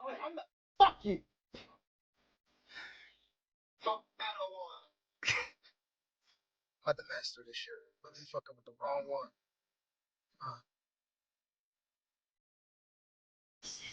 I'm not, fuck you. Fuck that one. I'm about to master this shit. But he's fucking with the wrong one.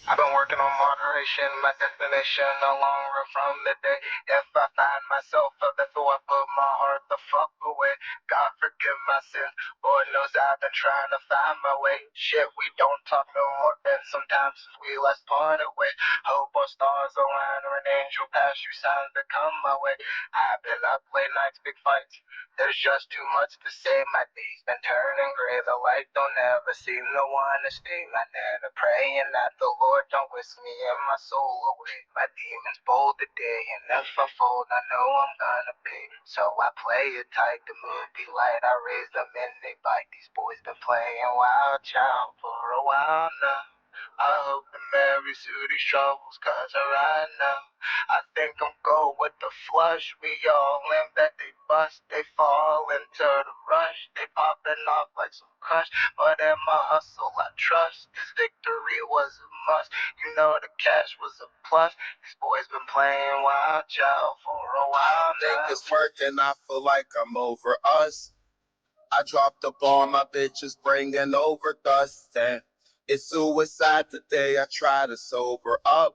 I've been working on moderation, my destination no longer from the day. If I find myself of the thought, put my heart the fuck away. God forgive my sins, Lord knows I've been trying to find my way. Shit, we don't talk no more, and sometimes we less part away. Hope our stars align or an angel pass you signs that come my way. I've been up late nights, big fights. There's just too much to say. My days been turning gray. The light don't ever seem to want to stay. My dad praying that the Lord don't whisk me and my soul away. My demons bold today, and if I fold, I know I'm gonna pay. So I play it tight. The movie light, I raise them and they bite. These boys been playing wild child for a while now. I hope the Mary through these troubles, cause right now I think I'm going with the flush. We all in that they bust, they fall into the rush. They popping off like some crush, but in my hustle I trust. This victory was a must. You know the cash was a plus. These boys been playing wild child for a while now. I think it's working, I feel like I'm over us. I dropped the bomb, my bitch is bringing over dust. And it's suicide today, I try to sober up.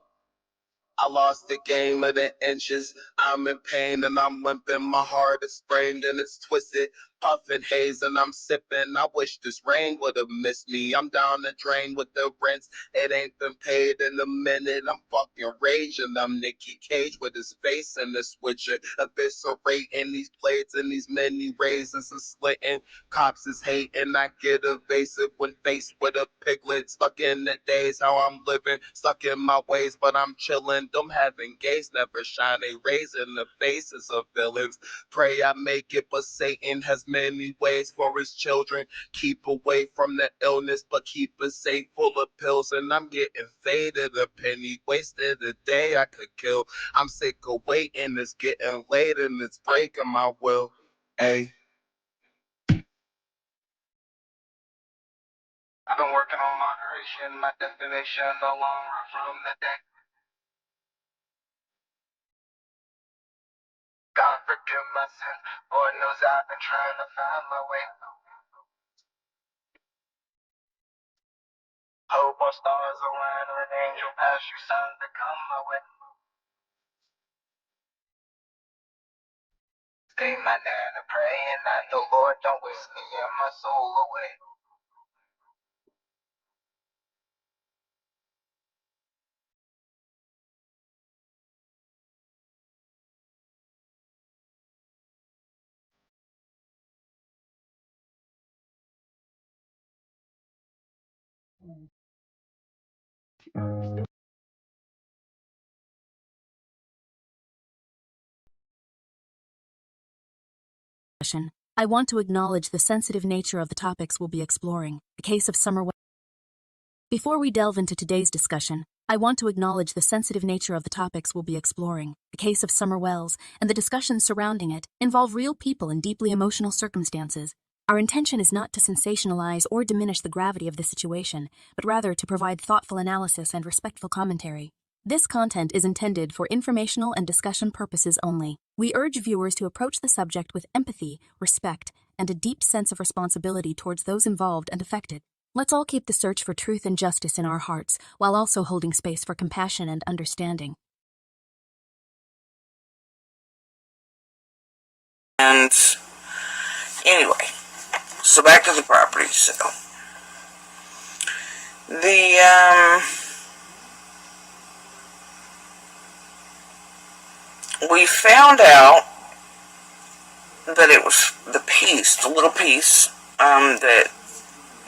I lost the game of the inches. I'm in pain and I'm limping. My heart is sprained and it's twisted. Puffing haze and I'm sipping. I wish this rain would have missed me. I'm down the drain with the rents. It ain't been paid in a minute. I'm fucking raging. I'm Nicky Cage with his face and the switcher. Eviscerating these plates and these many raisins and slitting. Cops is hating. I get evasive when faced with a piglet. Stuck in the days how I'm living. Stuck in my ways, but I'm chilling. Them having gaze never shine. They raise in the faces of villains. Pray I make it, but Satan has many ways for his children. Keep away from the illness, but keep it safe, full of pills. And I'm getting faded, a penny wasted a day I could kill. I'm sick of waiting, it's getting late and it's breaking my will. Hey. I've been working on moderation, my destination no longer from the day. God forgive my sins, Lord knows I've been trying to find my way. Hope our stars align or an angel pass you signs that come my way. Stay my nana praying that the Lord don't whisk me and my soul away. I want to acknowledge the sensitive nature of the topics we'll be exploring. The case of Summer. Before we delve into today's discussion, I want to acknowledge the sensitive nature of the topics we'll be exploring. The case of Summer Wells and the discussions surrounding it involve real people in deeply emotional circumstances. Our intention is not to sensationalize or diminish the gravity of the situation, but rather to provide thoughtful analysis and respectful commentary. This content is intended for informational and discussion purposes only. We urge viewers to approach the subject with empathy, respect, and a deep sense of responsibility towards those involved and affected. Let's all keep the search for truth and justice in our hearts, while also holding space for compassion and understanding. And anyway, so back to the property sale. We found out that it was the little piece, that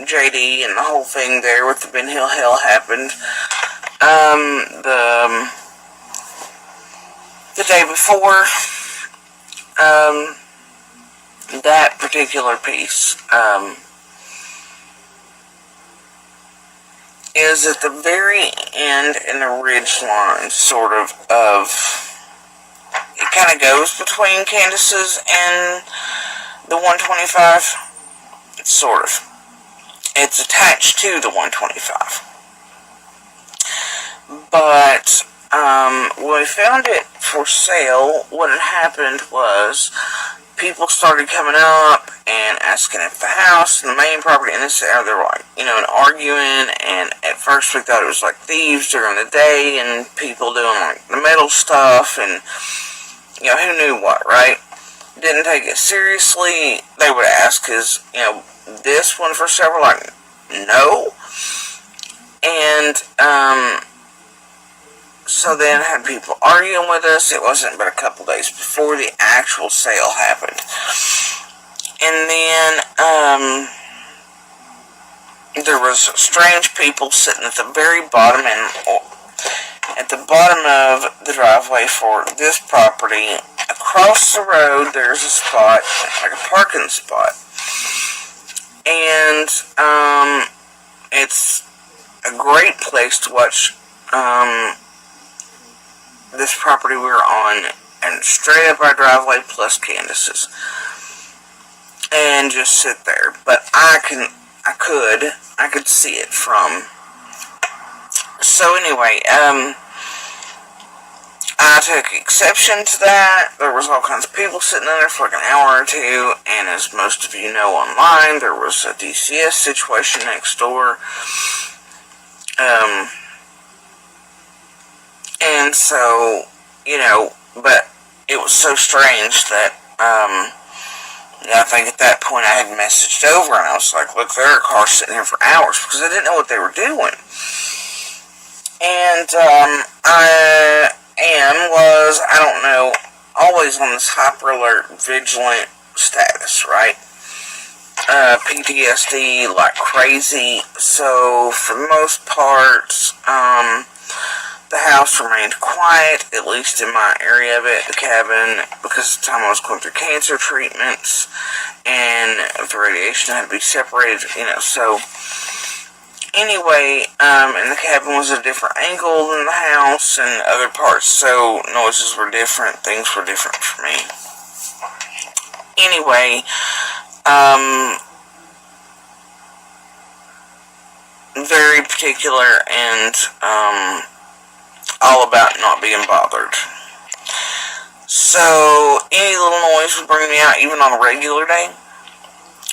JD and the whole thing there with the Ben Hill Hell happened. The day before, that particular piece, is at the very end in the ridge line, sort of it kind of goes between Candace's and the 125, sort of. It's attached to the 125. But when we found it for sale, what had happened was people started coming up and asking if the house and the main property in this area, they were like, and arguing. And at first we thought it was like thieves during the day and people doing like the metal stuff and, who knew what, right? Didn't take it seriously. They would ask, is, this one for sale? We're like, no. And, so then had people arguing with us. It wasn't but a couple days before the actual sale happened. And then, there was strange people sitting at the very bottom at the bottom of the driveway for this property. Across the road, there's a spot, like a parking spot. And, it's a great place to watch, this property we were on, and straight up our driveway plus Candace's, and just sit there. But I could see it from. So anyway, I took exception to that. There was all kinds of people sitting in there for like an hour or two, and as most of you know online, there was a DCS situation next door. And so, but it was so strange that, I think at that point I had messaged over and I was like, look, there are cars sitting here for hours, because I didn't know what they were doing. And, I don't know, always on this hyper alert, vigilant status, right? PTSD like crazy. So, for the most part, the house remained quiet, at least in my area of it, the cabin, because at the time I was going through cancer treatments, and the radiation had to be separated, so, anyway, and the cabin was at a different angle than the house, and other parts, so noises were different, things were different for me. Anyway, very particular, and, all about not being bothered. So, any little noise would bring me out, even on a regular day.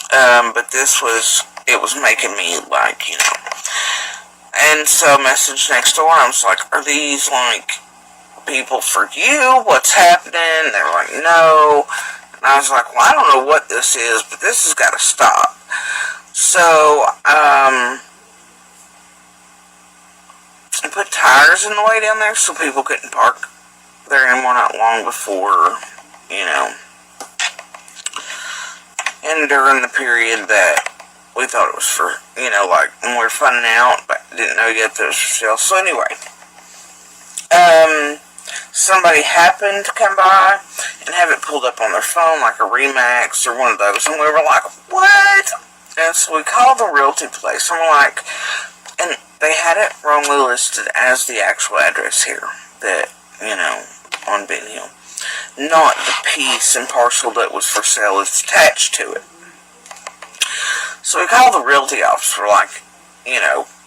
But it was making me, like, And so, I messaged next door, I was like, are these, like, people for you? What's happening? And they were like, no. And I was like, well, I don't know what this is, but this has got to stop. So, I put tires in the way down there so people couldn't park there anymore not long before, and during the period that we thought it was for, like when we were finding out, but didn't know yet that it was for sale. So anyway, somebody happened to come by and have it pulled up on their phone like a Remax or one of those, and we were like, what? And so we called the realty place, and we're like, and they had it wrongly listed as the actual address here, that, on Ben Hill. Not the piece and parcel that was for sale that's attached to it. So we called the realty office. We're like,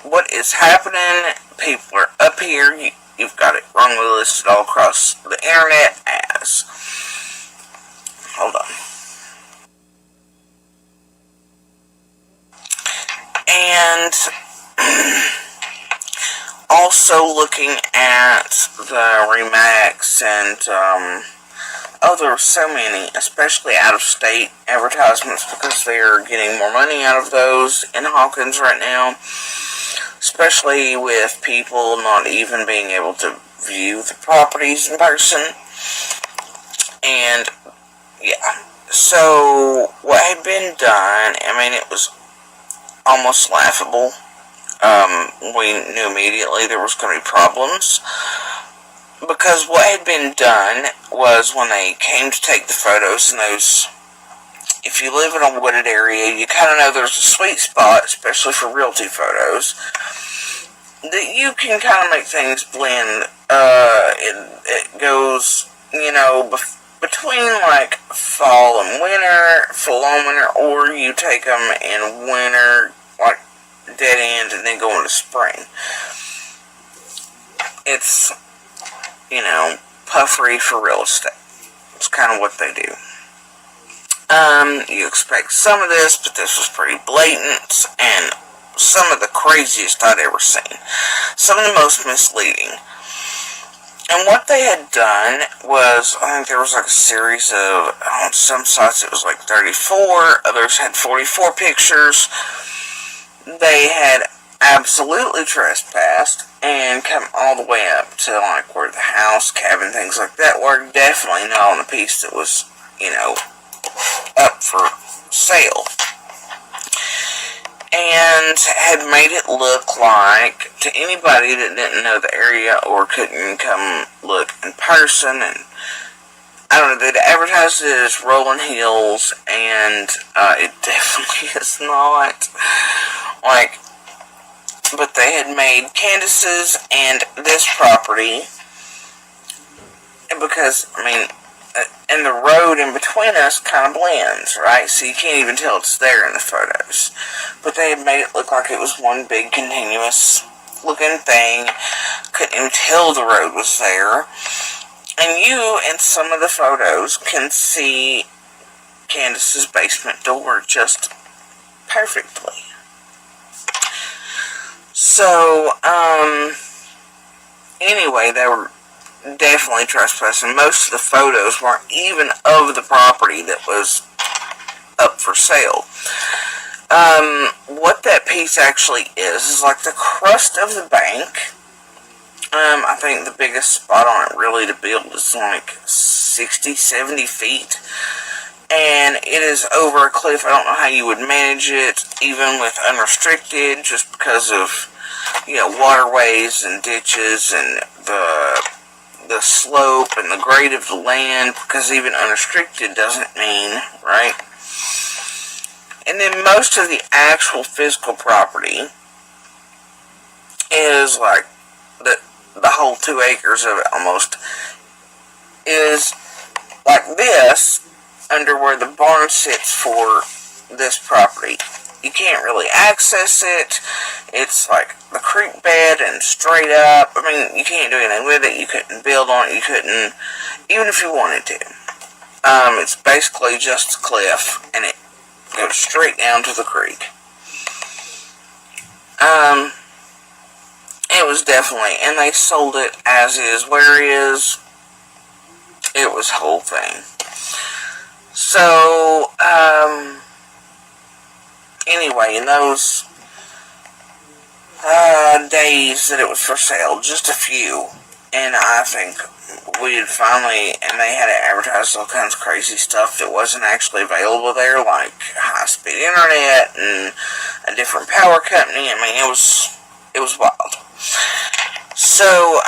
what is happening? People are up here. You've got it wrongly listed all across the internet as. Hold on. And also looking at the Remax and, there are so many, especially out-of-state advertisements, because they're getting more money out of those in Hawkins right now, especially with people not even being able to view the properties in person. And, yeah, so what had been done, it was almost laughable. We knew immediately there was going to be problems, because what had been done was when they came to take the photos, and those, if you live in a wooded area, you kind of know there's a sweet spot, especially for realty photos, that you can kind of make things blend. It goes, between like fall and winter, full on winter, or you take them in winter, like dead end, and then go into spring. it's, puffery for real estate. It's kind of what they do. You expect some of this, but this was pretty blatant, and some of the craziest I'd ever seen. Some of the most misleading. And what they had done was, I think there was like a series of, on some sites it was like 34, others had 44 pictures. They had absolutely trespassed and come all the way up to like where the house, cabin, things like that were. Definitely not on the piece that was, up for sale. And had made it look like, to anybody that didn't know the area or couldn't come look in person, and I don't know, they'd advertised it as rolling hills, and it definitely is not. But they had made Candace's and this property, because, and the road in between us kind of blends, right? So you can't even tell it's there in the photos. But they had made it look like it was one big continuous looking thing. Couldn't even tell the road was there. And you, in some of the photos, can see Candace's basement door just perfectly. So, anyway, they were definitely trespassing. Most of the photos weren't even of the property that was up for sale. What that piece actually is like the crust of the bank. I think the biggest spot on it really to build is like 60, 70 feet. And it is over a cliff. I don't know how you would manage it, even with unrestricted, just because of, waterways and ditches and the slope and the grade of the land, because even unrestricted doesn't mean, right? And then most of the actual physical property is like the whole 2 acres of it almost is like this, under where the barn sits for this property. You can't really access it. It's like the creek bed and straight up. You can't do anything with it. You couldn't build on it. You couldn't, even if you wanted to. It's basically just a cliff, and it goes straight down to the creek. It was definitely, and they sold it as is, where is. It was whole thing. So, anyway, in those days that it was for sale, just a few, and I think we had finally, and they had advertised all kinds of crazy stuff that wasn't actually available there, like high-speed internet and a different power company. It was wild. So,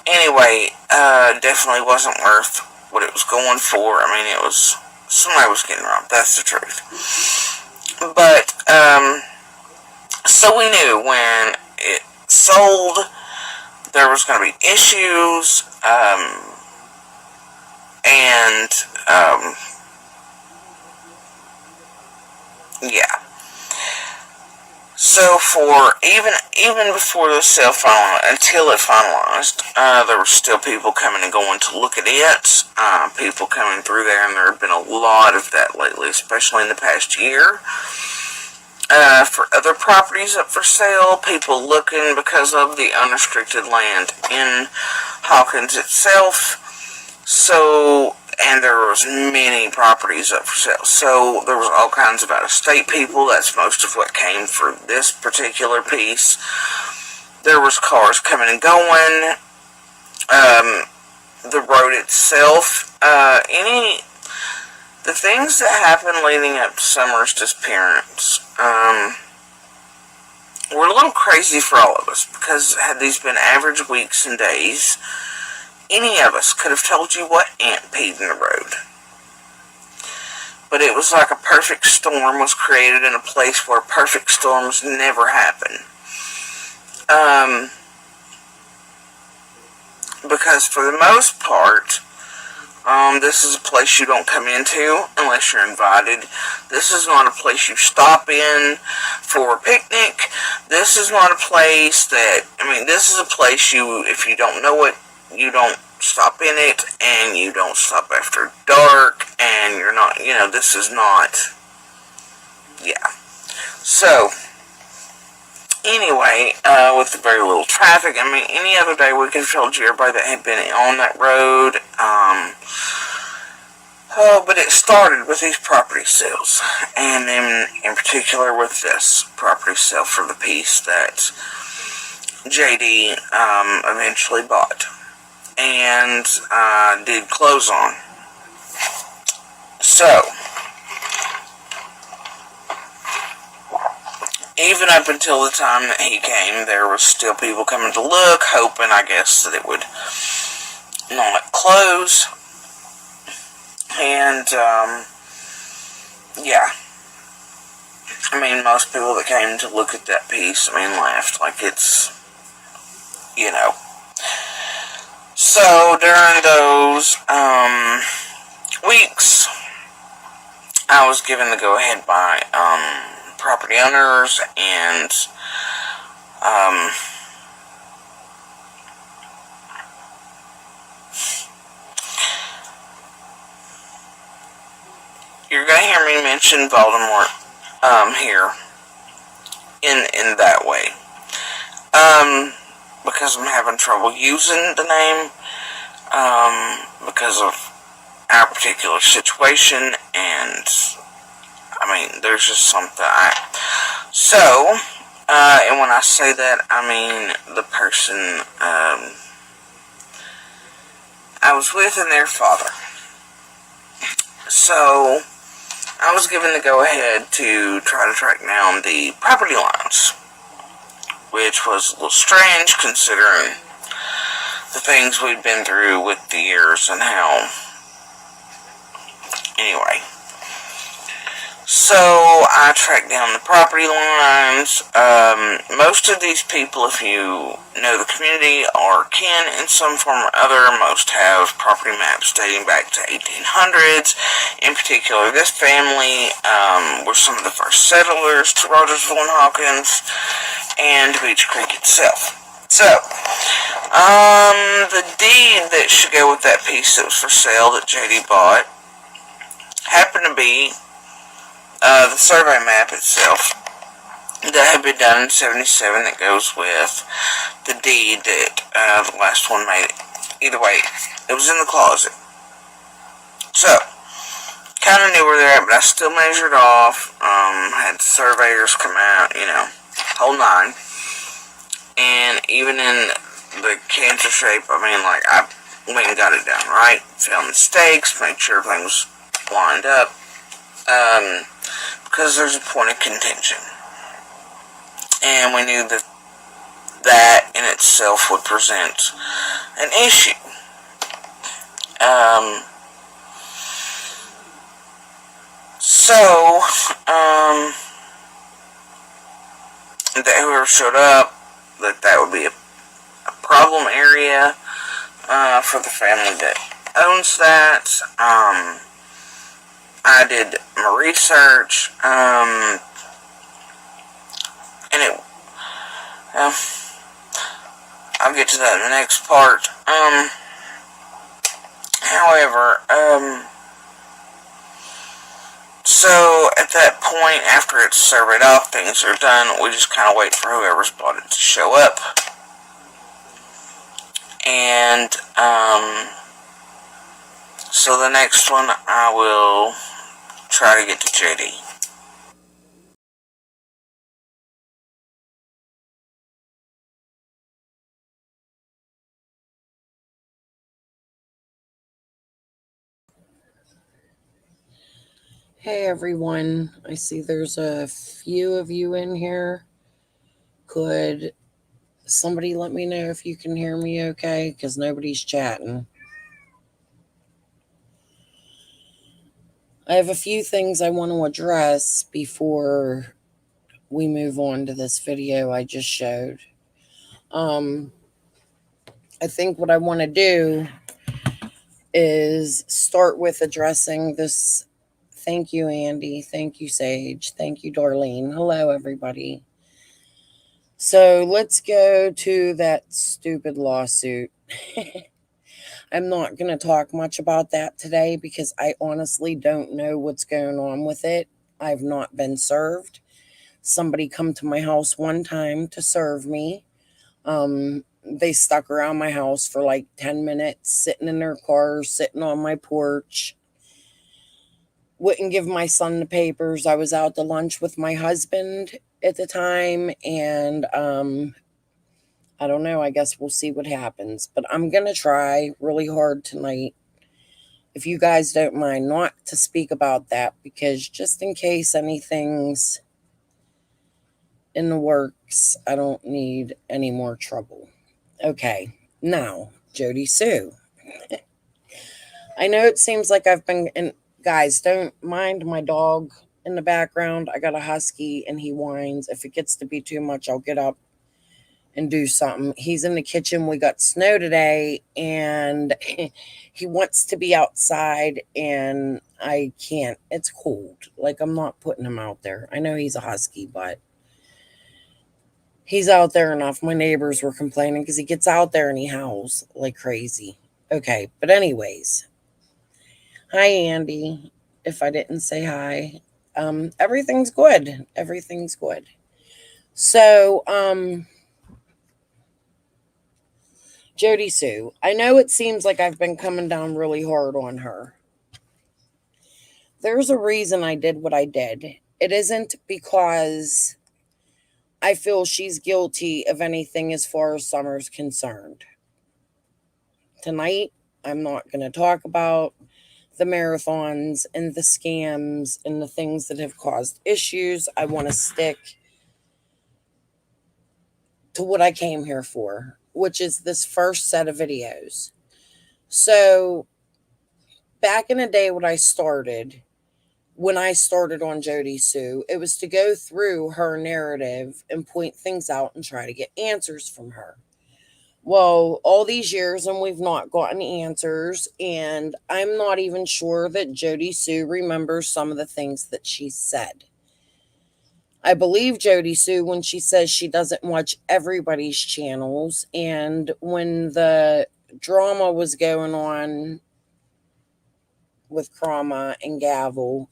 anyway, definitely wasn't worth what it was going for. It was, somebody was getting robbed, that's the truth. But, so we knew when it sold, there was going to be issues, and, yeah. So for, even before the sale finalized, until it finalized, there were still people coming and going to look at it, people coming through there, and there have been a lot of that lately, especially in the past year. For other properties up for sale, people looking because of the unrestricted land in Hawkins itself. So, and there was many properties up for sale. So there was all kinds of out-of-state people. That's most of what came for this particular piece. There was cars coming and going. The road itself, the things that happened leading up to Summer's disappearance, were a little crazy for all of us, because had these been average weeks and days, any of us could have told you what ant peed in the road. But it was like a perfect storm was created in a place where perfect storms never happen. Because for the most part, this is a place you don't come into unless you're invited. This is not a place you stop in for a picnic. This is not a place that, this is a place if you don't know it, you don't stop in it, and you don't stop after dark, and you're not, this is not, yeah. So, anyway, with very little traffic, any other day we could have told you everybody that had been on that road, but it started with these property sales, and in particular with this property sale for the piece that JD eventually bought and did close on. So, even up until the time that he came, there was still people coming to look, hoping, I guess, that it would not close. And, yeah. Most people that came to look at that piece, laughed like it's, So, during those, weeks, I was given the go-ahead by, property owners and, you're going to hear me mention Voldemort, here, in that way, because I'm having trouble using the name, because of our particular situation, and, there's just something and when I say that, the person, I was with and their father. So, I was given the go-ahead to try to track down the property lines, which was a little strange considering the things we'd been through with the years and how. Anyway. So, I tracked down the property lines. Most of these people, if you know the community, are kin in some form or other. Most have property maps dating back to 1800s. In particular, this family were some of the first settlers to Rogersville and Hawkins and Beach Creek itself. So, the deed that should go with that piece that was for sale that JD bought happened to be the survey map itself that had been done in 77 that goes with the deed that the last one made. Either way, it was in the closet. So, kind of knew where they're at, but I still measured off, had surveyors come out, whole nine. And even in the cancer shape, I went and got it done right, found mistakes, made sure everything was lined up, because there's a point of contention. And we knew that that in itself would present an issue. That whoever showed up, that would be a problem area for the family that owns that. I did my research, and I'll get to that in the next part. However, so at that point, after it's surveyed off, things are done, we just kind of wait for whoever's bought it to show up. And, so the next one, I will try to get to JD. Hey everyone, I see there's a few of you in here. Could somebody let me know if you can hear me okay? Because nobody's chatting. I have a few things I want to address before we move on to this video I just showed. I think what I want to do is start with addressing this. Thank you, Andy. Thank you, Sage. Thank you, Darlene. Hello, everybody. So let's go to that stupid lawsuit. I'm not going to talk much about that today because I honestly don't know what's going on with it. I've not been served. Somebody come to my house one time to serve me. They stuck around my house for like 10 minutes, sitting in their car, sitting on my porch. Wouldn't give my son the papers. I was out to lunch with my husband at the time, and I don't know. I guess we'll see what happens. But I'm going to try really hard tonight, if you guys don't mind, not to speak about that, because just in case anything's in the works, I don't need any more trouble. Okay, now, Jodi Sue. I know it seems like I've been, and guys, don't mind my dog in the background. I got a husky and he whines. If it gets to be too much, I'll get up and do something. He's in the kitchen. We got snow today and he wants to be outside and I can't. It's cold. Like, I'm not putting him out there. I know he's a husky, but he's out there enough. My neighbors were complaining because he gets out there and he howls like crazy. Okay, but anyways, hi Andy. If I didn't say hi, everything's good. Everything's good. So, Jodi Sue, I know it seems like I've been coming down really hard on her. There's a reason I did what I did. It isn't because I feel she's guilty of anything as far as Summer's concerned. Tonight, I'm not going to talk about the marathons and the scams and the things that have caused issues. I want to stick to what I came here for, which is this first set of videos. So, back in the day when I started on Jodi Sue, it was to go through her narrative and point things out and try to get answers from her. Well, all these years and we've not gotten answers, and I'm not even sure that Jodi Sue remembers some of the things that she said. I believe Jodi Sue when she says she doesn't watch everybody's channels, and when the drama was going on with Krama and Gavel,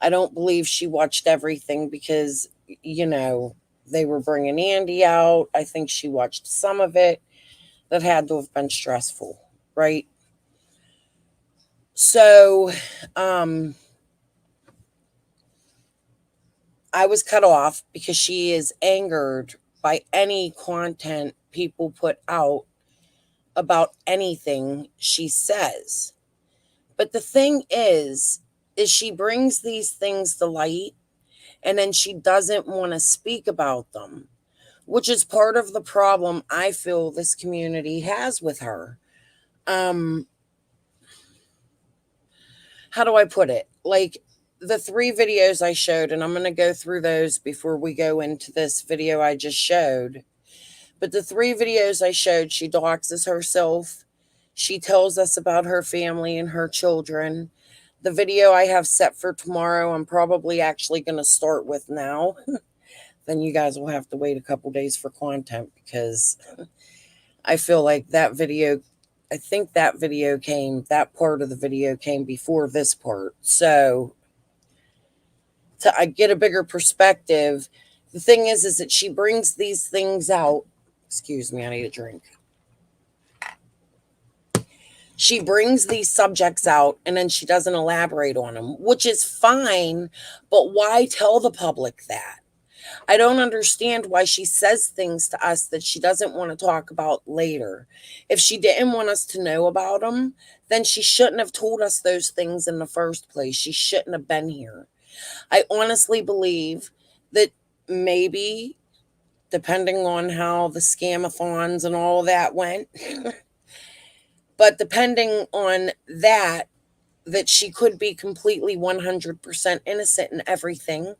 I don't believe she watched everything because, they were bringing Andy out. I think she watched some of it. That had to have been stressful, right? So, I was cut off because she is angered by any content people put out about anything she says. But the thing is she brings these things to light and then she doesn't want to speak about them, which is part of the problem I feel this community has with her. How do I put it? Like, the 3 videos I showed, and I'm going to go through those before we go into this video I just showed. But the 3 videos I showed, she doxes herself. She tells us about her family and her children. The video I have set for tomorrow, I'm probably actually going to start with now. Then you guys will have to wait a couple days for content because I feel like that video, I think that part of the video came before this part. So I get a bigger perspective. The thing is that she brings these things out. Excuse me, I need a drink. She brings these subjects out and then she doesn't elaborate on them, which is fine, but why tell the public that? I don't understand why she says things to us that she doesn't want to talk about later. If she didn't want us to know about them, then she shouldn't have told us those things in the first place. She shouldn't have been here. I honestly believe that maybe, depending on how the scamathons and all that went, but depending on that she could be completely 100% innocent in everything.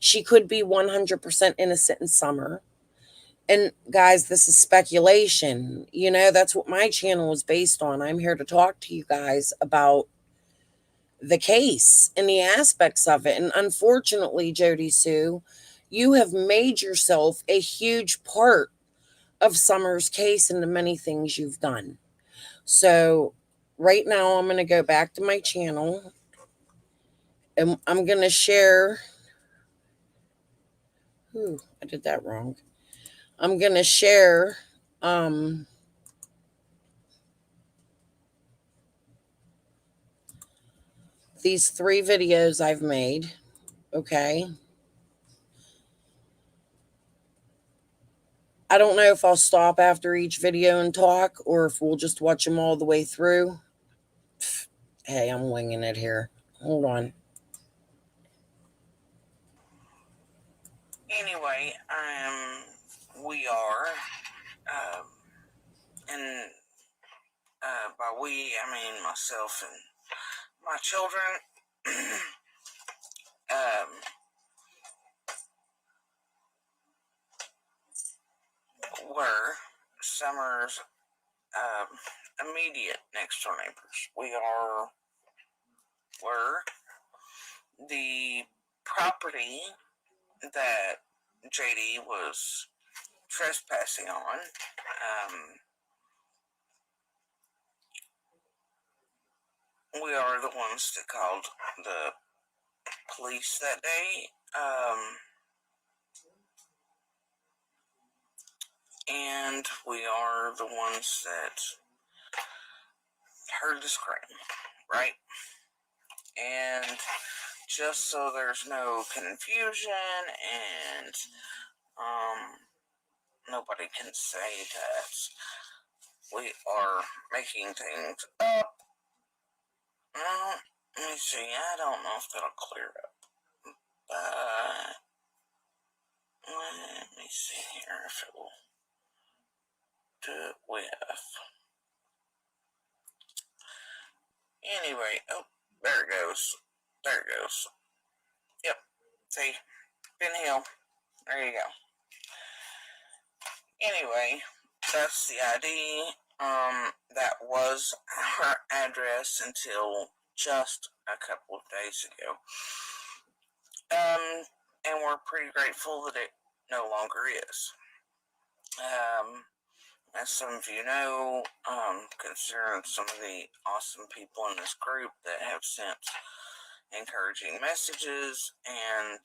She could be 100% innocent in Summer. And guys, this is speculation. That's what my channel is based on. I'm here to talk to you guys about the case and the aspects of it. And unfortunately, Jodi Sue, you have made yourself a huge part of Summer's case and the many things you've done. So right now I'm going to go back to my channel and I'm going to share. Ooh, I did that wrong. I'm going to share these 3 videos I've made. Okay. I don't know if I'll stop after each video and talk or if we'll just watch them all the way through. Hey, I'm winging it here. Hold on. Anyway, we are, and by we, I mean myself and my children, were Summer's immediate next door neighbors. Were the property that JD was trespassing on. We are the ones that called the police that day. And we are the ones that heard the scream, right? And just so there's no confusion and nobody can say that we are making things up. Let me see, I don't know if that'll clear up, but let me see here if it will do it with. Anyway, oh, there it goes. There it goes. Yep, see, Pin Hill. There you go. Anyway, that's the ID. That was our address until just a couple of days ago. And we're pretty grateful that it no longer is. As some of you know, considering some of the awesome people in this group that have sent encouraging messages and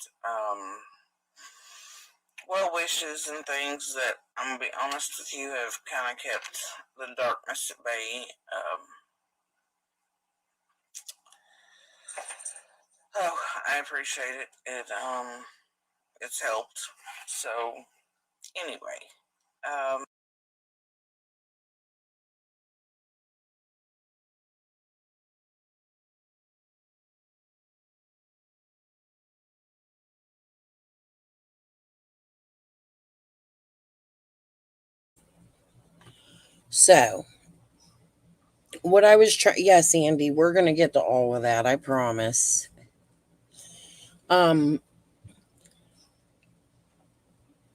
well wishes and things that, I'm going to be honest with you, have kind of kept the darkness at bay. Oh, I appreciate it. It's helped. So, anyway, So, what I was trying, yes, Andy, we're going to get to all of that, I promise.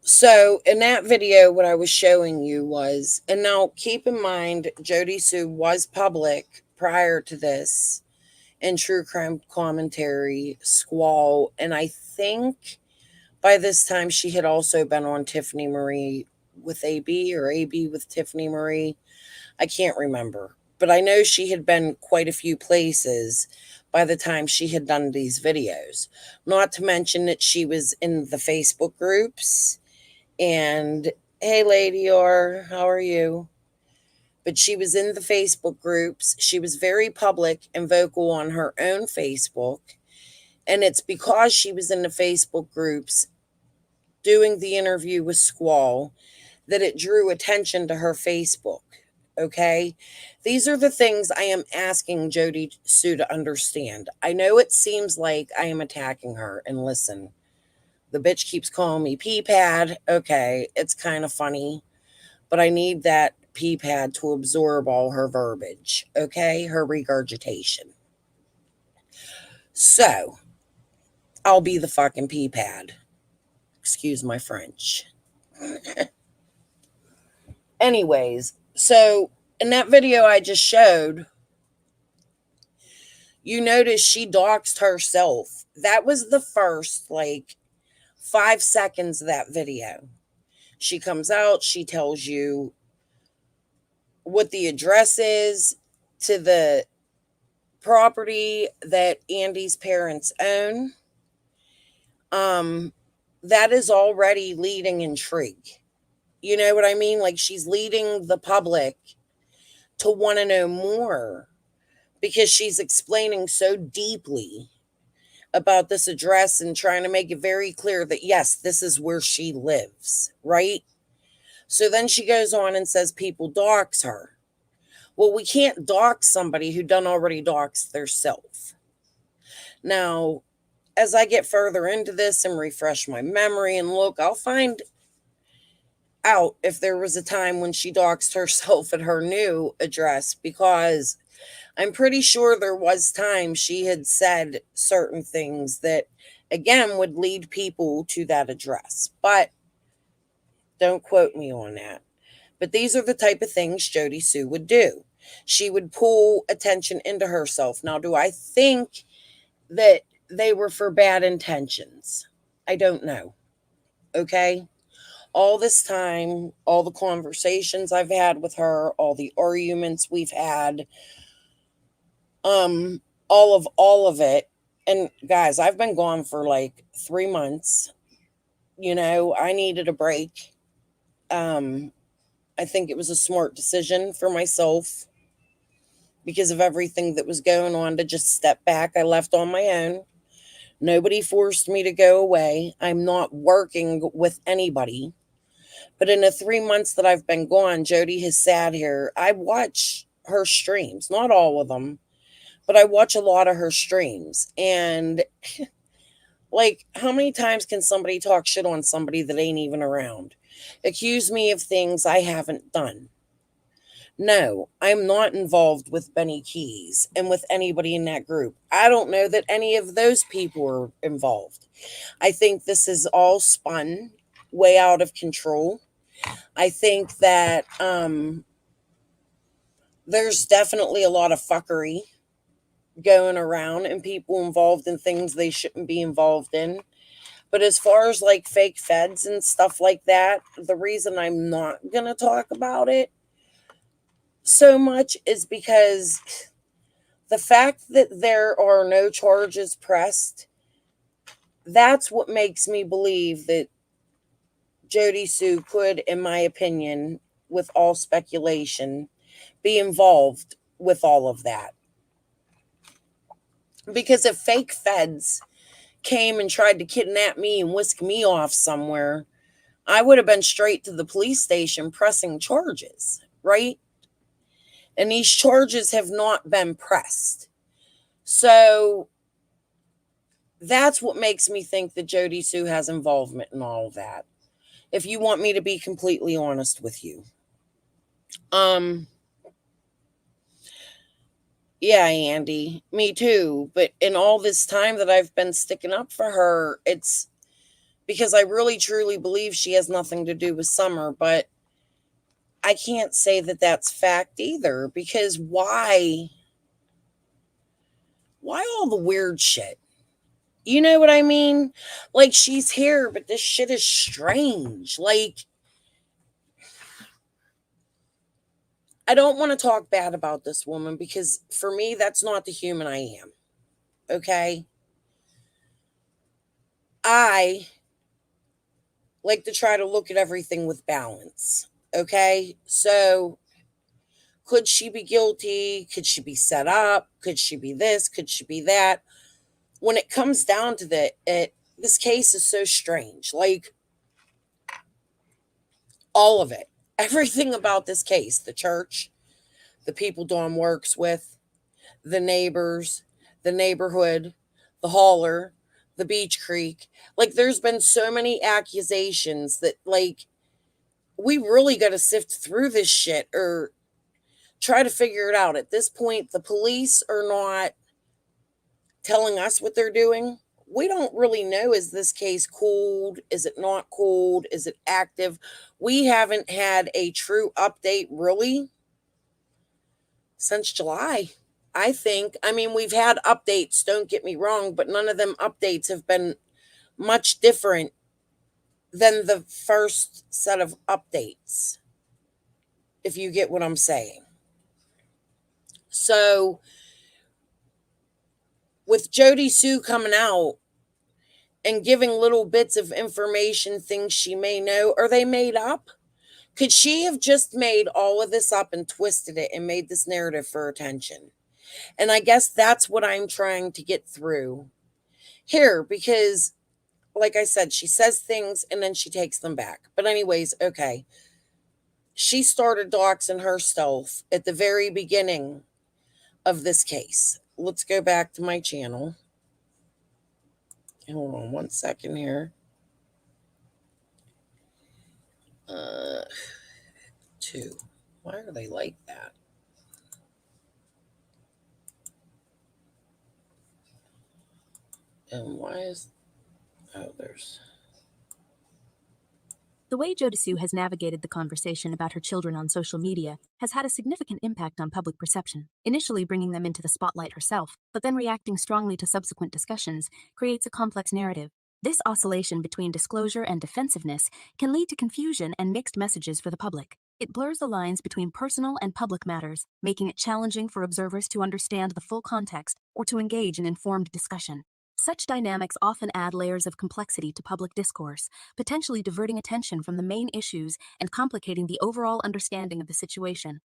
So in that video, what I was showing you was, and now keep in mind, Jodi Sue was public prior to this in True Crime Commentary, Squall, and I think by this time she had also been on Tiffany Marie with AB or AB with Tiffany Marie. I can't remember, but I know she had been quite a few places by the time she had done these videos. Not to mention that she was in the Facebook groups. And hey, Lady R, how are you? But she was in the Facebook groups. She was very public and vocal on her own Facebook. And it's because she was in the Facebook groups doing the interview with Squall that it drew attention to her Facebook. Okay? These are the things I am asking Jodi Sue to understand. I know it seems like I am attacking her. And listen, the bitch keeps calling me pee-pad. Okay, it's kind of funny, but I need that pee-pad to absorb all her verbiage, okay? Her regurgitation. So, I'll be the fucking pee-pad. Excuse my French. Anyways, so in that video I just showed, you notice she doxed herself. That was the first, 5 seconds of that video. She comes out, she tells you what the address is to the property that Andy's parents own. That is already leading intrigue. You know what I mean? Like, she's leading the public to want to know more because she's explaining so deeply about this address and trying to make it very clear that, yes, this is where she lives, right? So then she goes on and says people dox her. Well, we can't dox somebody who done already doxed their self. Now, as I get further into this and refresh my memory and look, I'll find out if there was a time when she doxed herself at her new address, because I'm pretty sure there was time she had said certain things that, again, would lead people to that address. But don't quote me on that. But these are the type of things Jodi Sue would do. She would pull attention into herself. Now, do I think that they were for bad intentions? I don't know. Okay? All this time, all the conversations I've had with her, all the arguments we've had, all of it. And guys, I've been gone for like 3 months. You know, I needed a break. I think it was a smart decision for myself because of everything that was going on to just step back. I left on my own. Nobody forced me to go away. I'm not working with anybody. But in the 3 months that I've been gone, Jodi has sat here. I watch her streams, not all of them, but I watch a lot of her streams. And like, how many times can somebody talk shit on somebody that ain't even around? Accuse me of things I haven't done. No, I'm not involved with Benny Keys and with anybody in that group. I don't know that any of those people are involved. I think this is all spun way out of control. I think that there's definitely a lot of fuckery going around and people involved in things they shouldn't be involved in. But as far as like fake feds and stuff like that, the reason I'm not going to talk about it so much is because the fact that there are no charges pressed, that's what makes me believe that Jodi Sue could, in my opinion, with all speculation, be involved with all of that. Because if fake feds came and tried to kidnap me and whisk me off somewhere, I would have been straight to the police station pressing charges, right? And these charges have not been pressed. So that's what makes me think that Jodi Sue has involvement in all of that. If you want me to be completely honest with you. Yeah, Andy, me too. But in all this time that I've been sticking up for her, it's because I really truly believe she has nothing to do with Summer. But I can't say that that's fact either, because why all the weird shit? You know what I mean? Like, she's here, but this shit is strange. Like, I don't want to talk bad about this woman because for me, that's not the human I am. Okay? I like to try to look at everything with balance. Okay? So, could she be guilty? Could she be set up? Could she be this? Could she be that? When it comes down to this case is so strange. Like, all of it. Everything about this case, the church, the people Dawn works with, the neighbors, the neighborhood, the hauler, the beach creek. Like, there's been so many accusations that, like, we really got to sift through this shit or try to figure it out. At this point, the police are not telling us what they're doing. We don't really know, is this case cooled? Is it not cooled? Is it active? We haven't had a true update really since July, I think. I mean, we've had updates, don't get me wrong, but none of them updates have been much different than the first set of updates, if you get what I'm saying. So, with Jodi Sue coming out and giving little bits of information, things she may know, are they made up? Could she have just made all of this up and twisted it and made this narrative for attention? And I guess that's what I'm trying to get through here, because, like I said, she says things and then she takes them back. But, anyways, okay. She started doxing herself at the very beginning of this case. Let's go back to my channel. Hold on one second here. Two. Why are they like that? And why is... Oh, there's... The way Jodi Sue has navigated the conversation about her children on social media has had a significant impact on public perception. Initially bringing them into the spotlight herself, but then reacting strongly to subsequent discussions, creates a complex narrative. This oscillation between disclosure and defensiveness can lead to confusion and mixed messages for the public. It blurs the lines between personal and public matters, making it challenging for observers to understand the full context or to engage in informed discussion. Such dynamics often add layers of complexity to public discourse, potentially diverting attention from the main issues and complicating the overall understanding of the situation.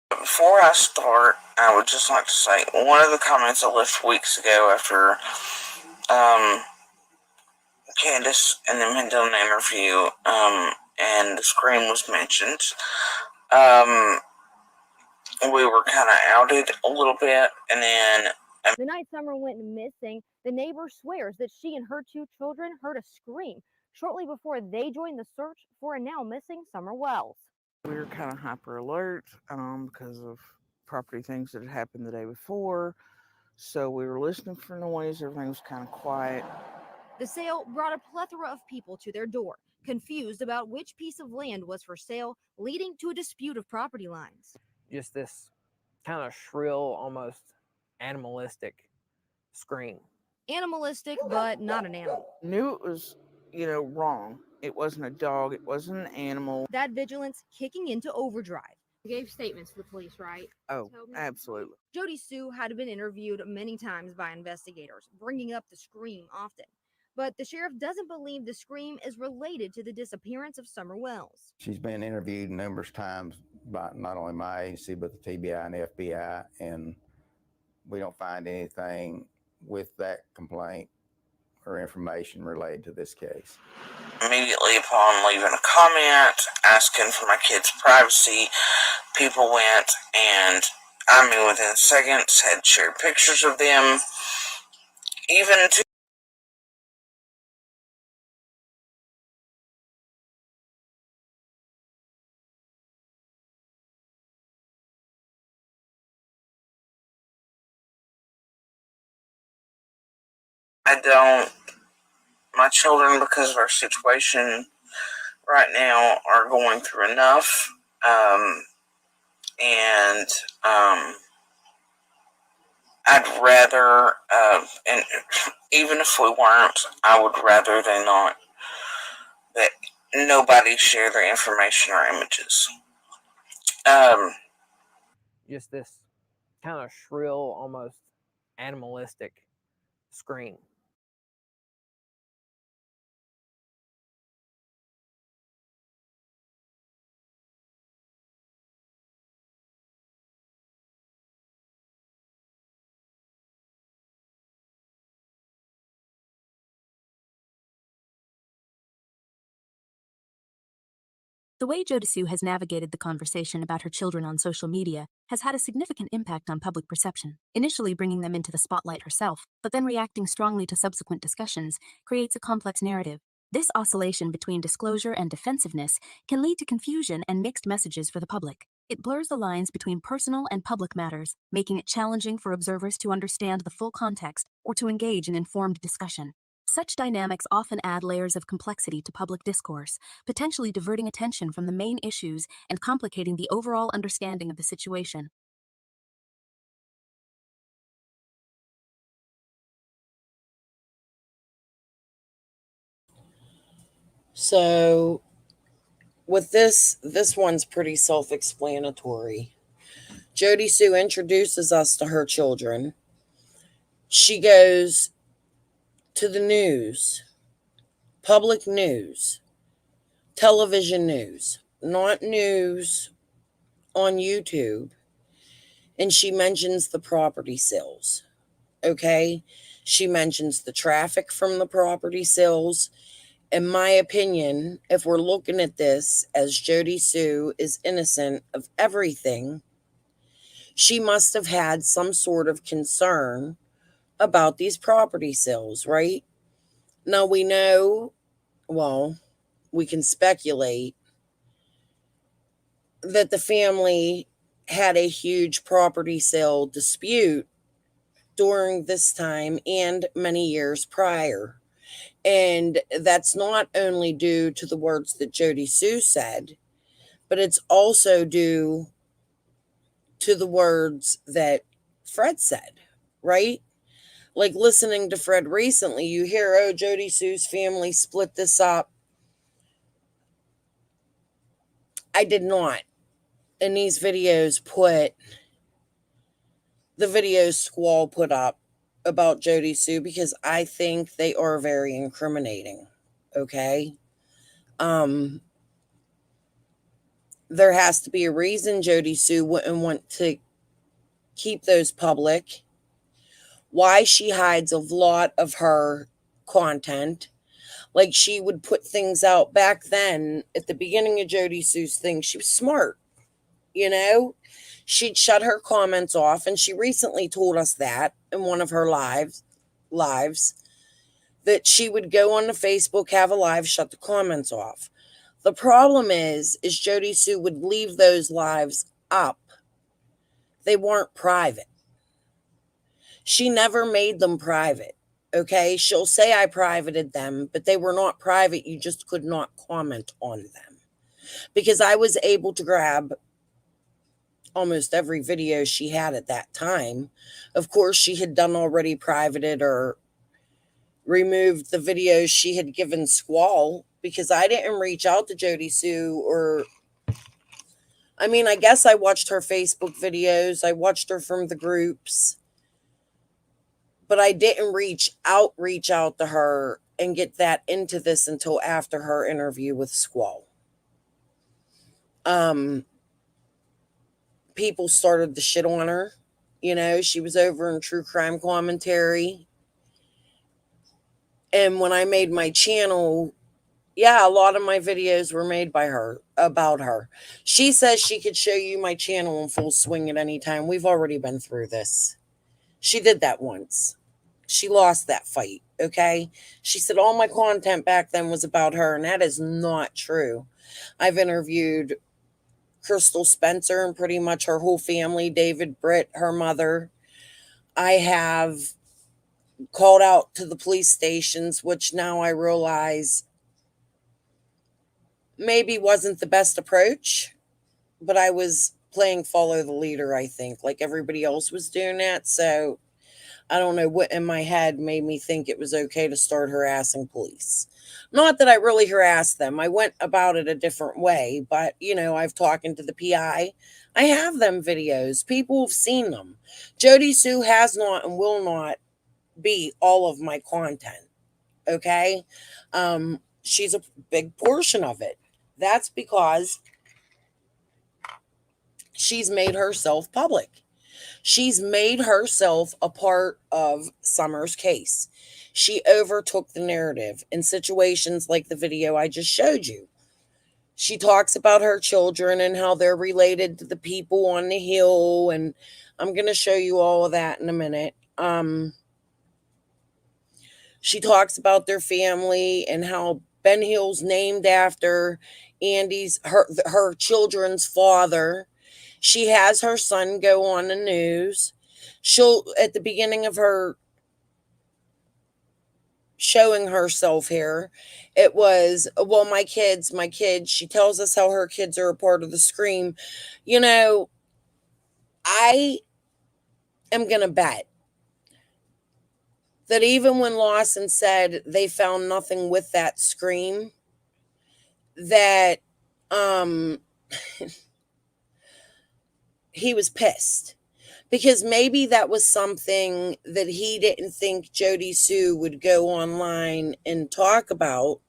Before I start, I would just like to say one of the comments I left weeks ago after Candace and them had done an interview, and the scream was mentioned. We were kind of outed a little bit, and then the night Summer went missing, the neighbor swears that she and her 2 children heard a scream shortly before they joined the search for a now missing Summer Wells. We were kind of hyper alert because of property things that had happened the day before. So we were listening for noise. Everything was kind of quiet. The sale brought a plethora of people to their door, confused about which piece of land was for sale, leading to a dispute of property lines. Just this kind of shrill, almost animalistic scream. Animalistic, but not an animal. Knew it was, wrong. It wasn't a dog. It wasn't an animal. That vigilance kicking into overdrive. You gave statements to the police, right? Oh, absolutely. Jodi Sue had been interviewed many times by investigators, bringing up the scream often. But the sheriff doesn't believe the scream is related to the disappearance of Summer Wells. She's been interviewed numerous times by not only my agency, but the TBI and FBI, and we don't find anything with that complaint or information related to this case. Immediately upon leaving a comment asking for my kids' privacy, people went and, within seconds, had shared pictures of them, even to my children, because of our situation right now, are going through enough, and I'd rather, and even if we weren't, I would rather they not, that nobody share their information or images. Just this kind of shrill, almost animalistic scream. The way Jodi Sue has navigated the conversation about her children on social media has had a significant impact on public perception. Initially bringing them into the spotlight herself, but then reacting strongly to subsequent discussions, creates a complex narrative. This oscillation between disclosure and defensiveness can lead to confusion and mixed messages for the public. It blurs the lines between personal and public matters, making it challenging for observers to understand the full context or to engage in informed discussion. Such dynamics often add layers of complexity to public discourse, potentially diverting attention from the main issues and complicating the overall understanding of the situation. So with this one's pretty self-explanatory. Jodi Sue introduces us to her children. She goes to the news, public news, television news, not news on YouTube, and she mentions the property sales. Okay? She mentions the traffic from the property sales. In my opinion, if we're looking at this as Jodi Sue is innocent of everything, she must have had some sort of concern about these property sales, right? Now we know, well, we can speculate that the family had a huge property sale dispute during this time and many years prior. And that's not only due to the words that Jodi Sue said, but it's also due to the words that Fred said, right? Like listening to Fred recently, you hear, oh, Jodi Sue's family split this up. I did not in these videos put the videos Squall put up about Jodi Sue because I think they are very incriminating. Okay. There has to be a reason Jodi Sue wouldn't want to keep those public. Why she hides a lot of her content. Like she would put things out back then at the beginning of Jodi Sue's thing. She was smart, you know? She'd shut her comments off, and she recently told us that in one of her lives that she would go on to Facebook, have a live, shut the comments off. The problem is Jodi Sue would leave those lives up. They weren't private. She never made them private. Okay, she'll say I privated them, but they were not private. You just could not comment on them. Because I was able to grab almost every video she had at that time. Of course, she had done already privated or removed the videos she had given Squall, because I didn't reach out to Jodi Sue, or I mean, I guess I watched her Facebook videos. I watched her from the groups. But I didn't reach out to her and get that into this until after her interview with Squall. People started to shit on her. You know, she was over in True Crime Commentary. And when I made my channel, yeah, a lot of my videos were made by her, about her. She says she could show you my channel in full swing at any time. We've already been through this. She did that once. She lost that fight, okay? She said all my content back then was about her, and that is not true. I've interviewed Crystal Spencer and pretty much her whole family, David, Britt, her mother. I have called out to the police stations, which now I realize maybe wasn't the best approach, but I was playing follow the leader, I think, like everybody else was doing that. So I don't know what in my head made me think it was okay to start harassing police. Not that I really harassed them. I went about it a different way, but you know, I've talked to the PI. I have them videos. People have seen them. Jodi Sue has not and will not be all of my content. Okay? She's a big portion of it. That's because she's made herself public. She's made herself a part of Summer's case. She overtook the narrative in situations like the video I just showed you. She talks about her children and how they're related to the people on the hill, and I'm going to show you all of that in a minute. She talks about their family and how Ben Hill's named after Andy's her children's father. She has her son go on the news. She'll, at the beginning of her showing herself here, it was, well, my kids, she tells us how her kids are a part of the Scream. You know, I am going to bet that even when Lawson said they found nothing with that Scream, that he was pissed because maybe that was something that he didn't think Jodi Sue would go online and talk about,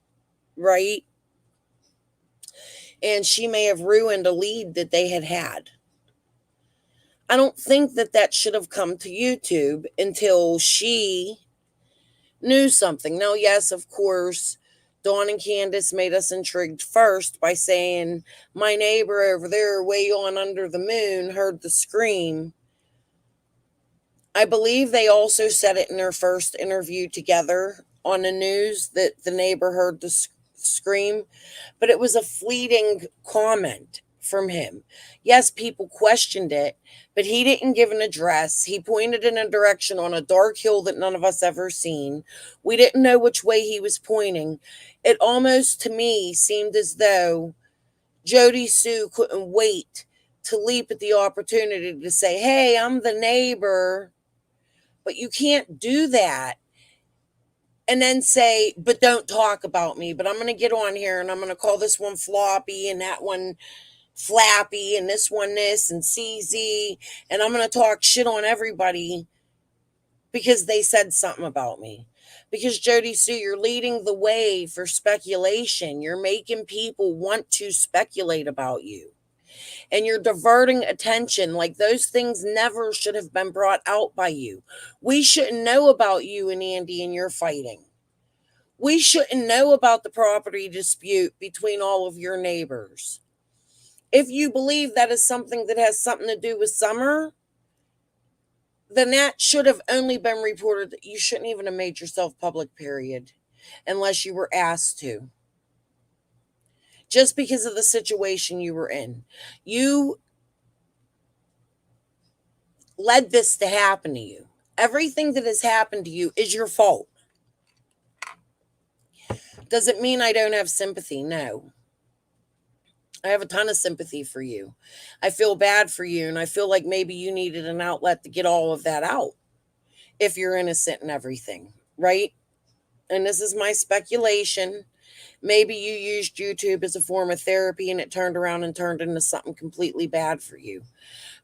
right? And she may have ruined a lead that they had had. I don't think that that should have come to YouTube until she knew something. Now, yes, of course, Dawn and Candace made us intrigued first by saying, my neighbor over there, way on under the moon, heard the scream. I believe they also said it in their first interview together on the news that the neighbor heard the scream, but it was a fleeting comment from him. Yes, people questioned it, but he didn't give an address. He pointed in a direction on a dark hill that none of us ever seen. We didn't know which way he was pointing. It almost to me seemed as though Jodi Sue couldn't wait to leap at the opportunity to say, hey, I'm the neighbor. But you can't do that and then say, but don't talk about me. But I'm going to get on here and I'm going to call this one Floppy and that one Flappy and this one this and CZ. And I'm going to talk shit on everybody because they said something about me. Because Jodi Sue, you're leading the way for speculation. You're making people want to speculate about you. And you're diverting attention. Like those things never should have been brought out by you. We shouldn't know about you and Andy and your fighting. We shouldn't know about the property dispute between all of your neighbors. If you believe that is something that has something to do with Summer, then that should have only been reported. You shouldn't even have made yourself public, period, unless you were asked to. Just because of the situation you were in. You led this to happen to you. Everything that has happened to you is your fault. Does it mean I don't have sympathy? No. I have a ton of sympathy for you. I feel bad for you, and I feel like maybe you needed an outlet to get all of that out if you're innocent and everything, right? And this is my speculation. Maybe you used YouTube as a form of therapy and it turned around and turned into something completely bad for you.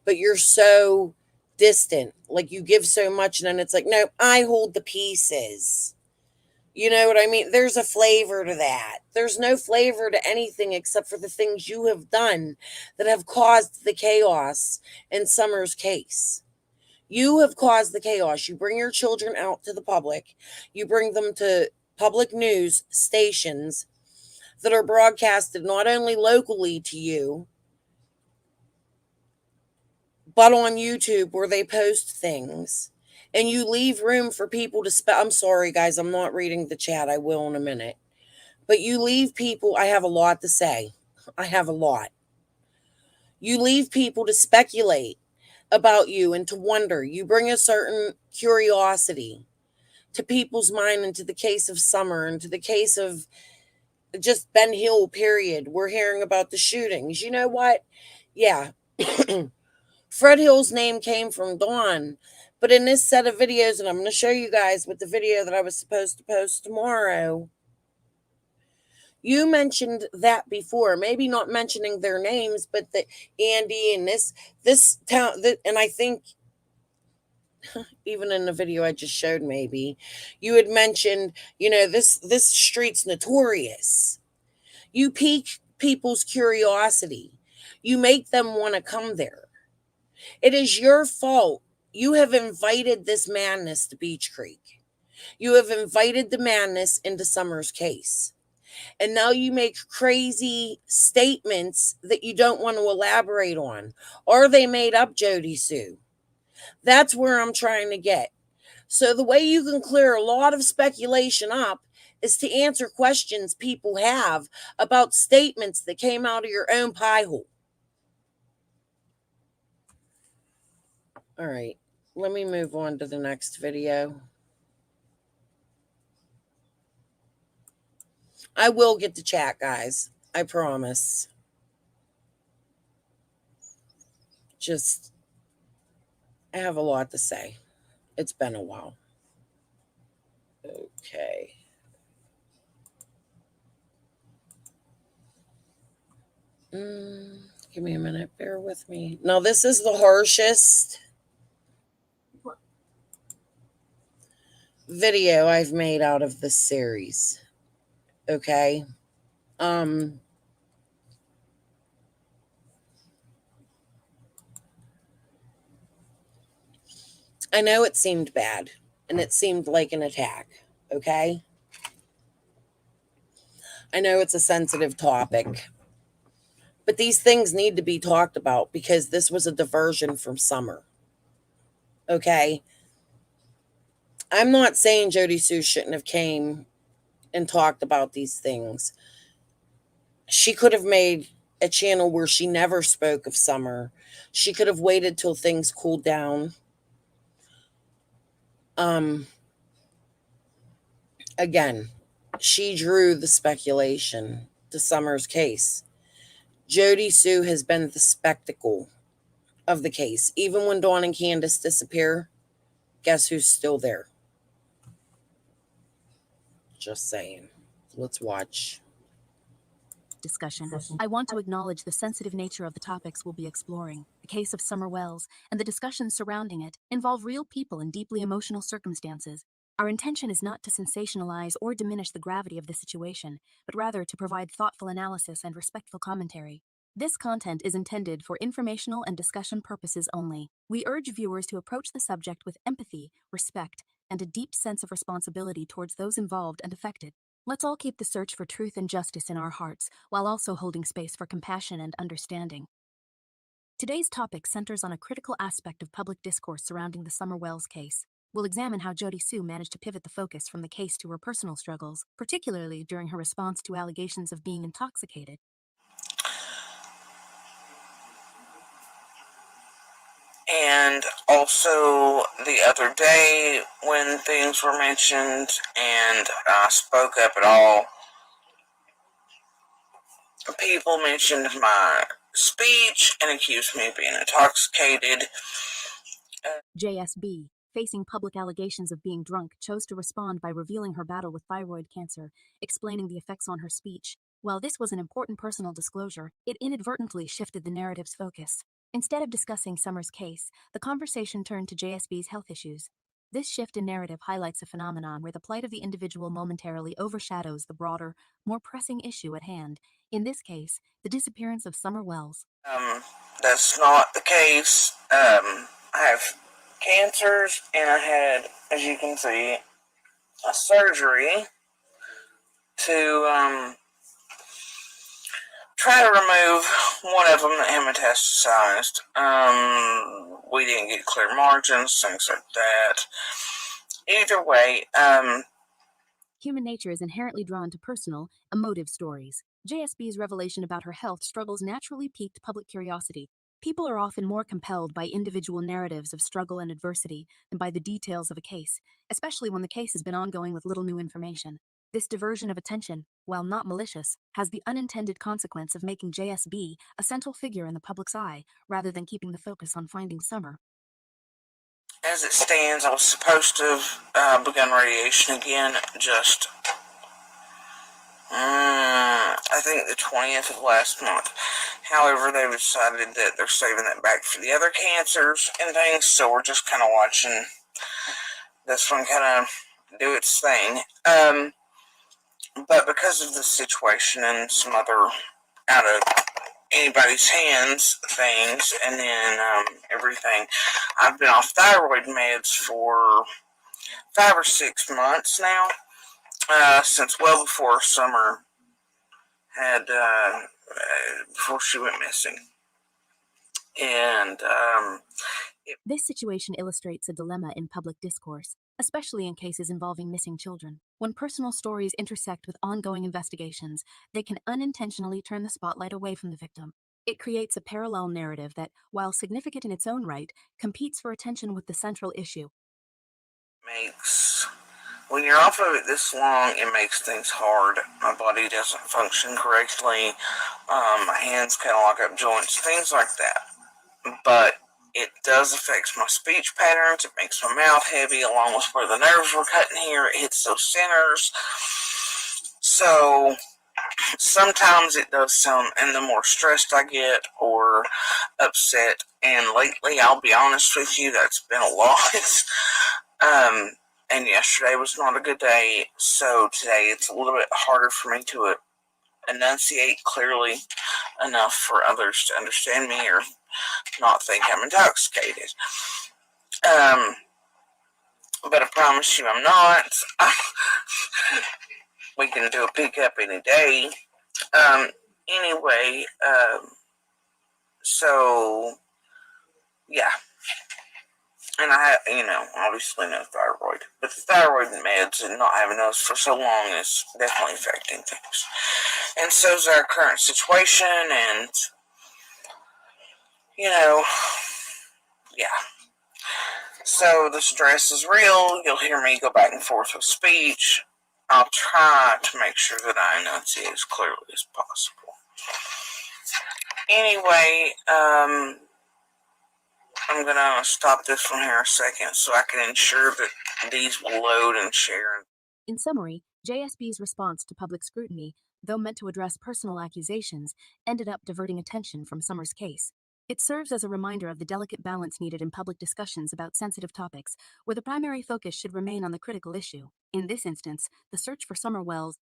But you're so distant. Like you give so much and then it's like, no, I hold the pieces. You know what I mean? There's a flavor to that. There's no flavor to anything except for the things you have done that have caused the chaos in Summer's case. You have caused the chaos. You bring your children out to the public. You bring them to public news stations that are broadcasted not only locally to you, but on YouTube where they post things. And you leave room for people to I'm sorry, guys, I'm not reading the chat. I will in a minute. But you leave people, I have a lot to say. I have a lot. You leave people to speculate about you and to wonder. You bring a certain curiosity to people's mind, into the case of Summer, into the case of just Ben Hill, period. We're hearing about the shootings. You know what? Yeah. Fred Hill's name came from Dawn. But in this set of videos, and I'm going to show you guys with the video that I was supposed to post tomorrow, you mentioned that before, maybe not mentioning their names, but the Andy and this town, and I think even in the video I just showed, maybe you had mentioned, this street's notorious. You pique people's curiosity. You make them want to come there. It is your fault. You have invited this madness to Beach Creek. You have invited the madness into Summer's case. And now you make crazy statements that you don't want to elaborate on. Are they made up, Jodi Sue? That's where I'm trying to get. So the way you can clear a lot of speculation up is to answer questions people have about statements that came out of your own pie hole. All right, let me move on to the next video. I will get to chat, guys. I promise. Just, I have a lot to say. It's been a while. Okay. Give me a minute. Bear with me. Now, this is the harshest video I've made out of this series. Okay. I know it seemed bad and it seemed like an attack. Okay. I know it's a sensitive topic, but these things need to be talked about because this was a diversion from Summer. Okay. I'm not saying Jodi Sue shouldn't have came and talked about these things. She could have made a channel where she never spoke of Summer. She could have waited till things cooled down. Again, she drew the speculation to Summer's case. Jodi Sue has been the spectacle of the case. Even when Dawn and Candace disappear, guess who's still there? Just saying. Let's watch. Discussion. I want to acknowledge the sensitive nature of the topics we'll be exploring. The case of Summer Wells and the discussions surrounding it involve real people in deeply emotional circumstances. Our intention is not to sensationalize or diminish the gravity of the situation, but rather to provide thoughtful analysis and respectful commentary. This content is intended for informational and discussion purposes only. We urge viewers to approach the subject with empathy, respect, and a deep sense of responsibility towards those involved and affected. Let's all keep the search for truth and justice in our hearts, while also holding space for compassion and understanding. Today's topic centers on a critical aspect of public discourse surrounding the Summer Wells case. We'll examine how Jodi Sue managed to pivot the focus from the case to her personal struggles, particularly during her response to allegations of being intoxicated. And also the other day when things were mentioned and I spoke up at all, people mentioned my speech and accused me of being intoxicated. JSB, facing public allegations of being drunk, chose to respond by revealing her battle with thyroid cancer, explaining the effects on her speech. While this was an important personal disclosure, it inadvertently shifted the narrative's focus. Instead of discussing Summer's case, the conversation turned to JSB's health issues. This shift in narrative highlights a phenomenon where the plight of the individual momentarily overshadows the broader, more pressing issue at hand. In this case, the disappearance of Summer Wells. That's not the case. I have cancers and I had, as you can see, a surgery to try to remove one of them that had metastasized. We didn't get clear margins, things like that. Either way, Human nature is inherently drawn to personal, emotive stories. JSB's revelation about her health struggles naturally piqued public curiosity. People are often more compelled by individual narratives of struggle and adversity than by the details of a case, especially when the case has been ongoing with little new information. This diversion of attention, while not malicious, has the unintended consequence of making JSB a central figure in the public's eye, rather than keeping the focus on finding Summer. as it stands, I was supposed to have begun radiation again just, I think the 20th of last month. However, they've decided that they're saving that back for the other cancers and things, so we're just kind of watching this one kind of do its thing. But because of the situation and some other out of anybody's hands things, and then everything, I've been off thyroid meds for 5 or 6 months now, since well before Summer had, before she went missing. And this situation illustrates a dilemma in public discourse, especially in cases involving missing children. When personal stories intersect with ongoing investigations, they can unintentionally turn the spotlight away from the victim. It creates a parallel narrative that, while significant in its own right, competes for attention with the central issue. When you're off of it this long, it makes things hard. My body doesn't function correctly. My hands kind of lock up joints, things like that. But it does affect my speech patterns. It makes my mouth heavy, along with where the nerves were cutting here. It hits those centers. So sometimes it does sound, and the more stressed I get or upset, and lately, I'll be honest with you, that's been a lot. And yesterday was not a good day, so today it's a little bit harder for me to enunciate clearly enough for others to understand me or not think I'm intoxicated. But I promise you I'm not. We can do a pickup any day. Anyway, so, yeah. And I have, obviously no thyroid. But the thyroid meds and not having those for so long is definitely affecting things. And so is our current situation, and, yeah. So the stress is real. You'll hear me go back and forth with speech. I'll try to make sure that I enunciate as clearly as possible. Anyway, I'm going to stop this from here a second so I can ensure that these will load and share. In summary, JSB's response to public scrutiny, though meant to address personal accusations, ended up diverting attention from Summer's case. It serves as a reminder of the delicate balance needed in public discussions about sensitive topics, where the primary focus should remain on the critical issue. In this instance, the search for Summer Wells.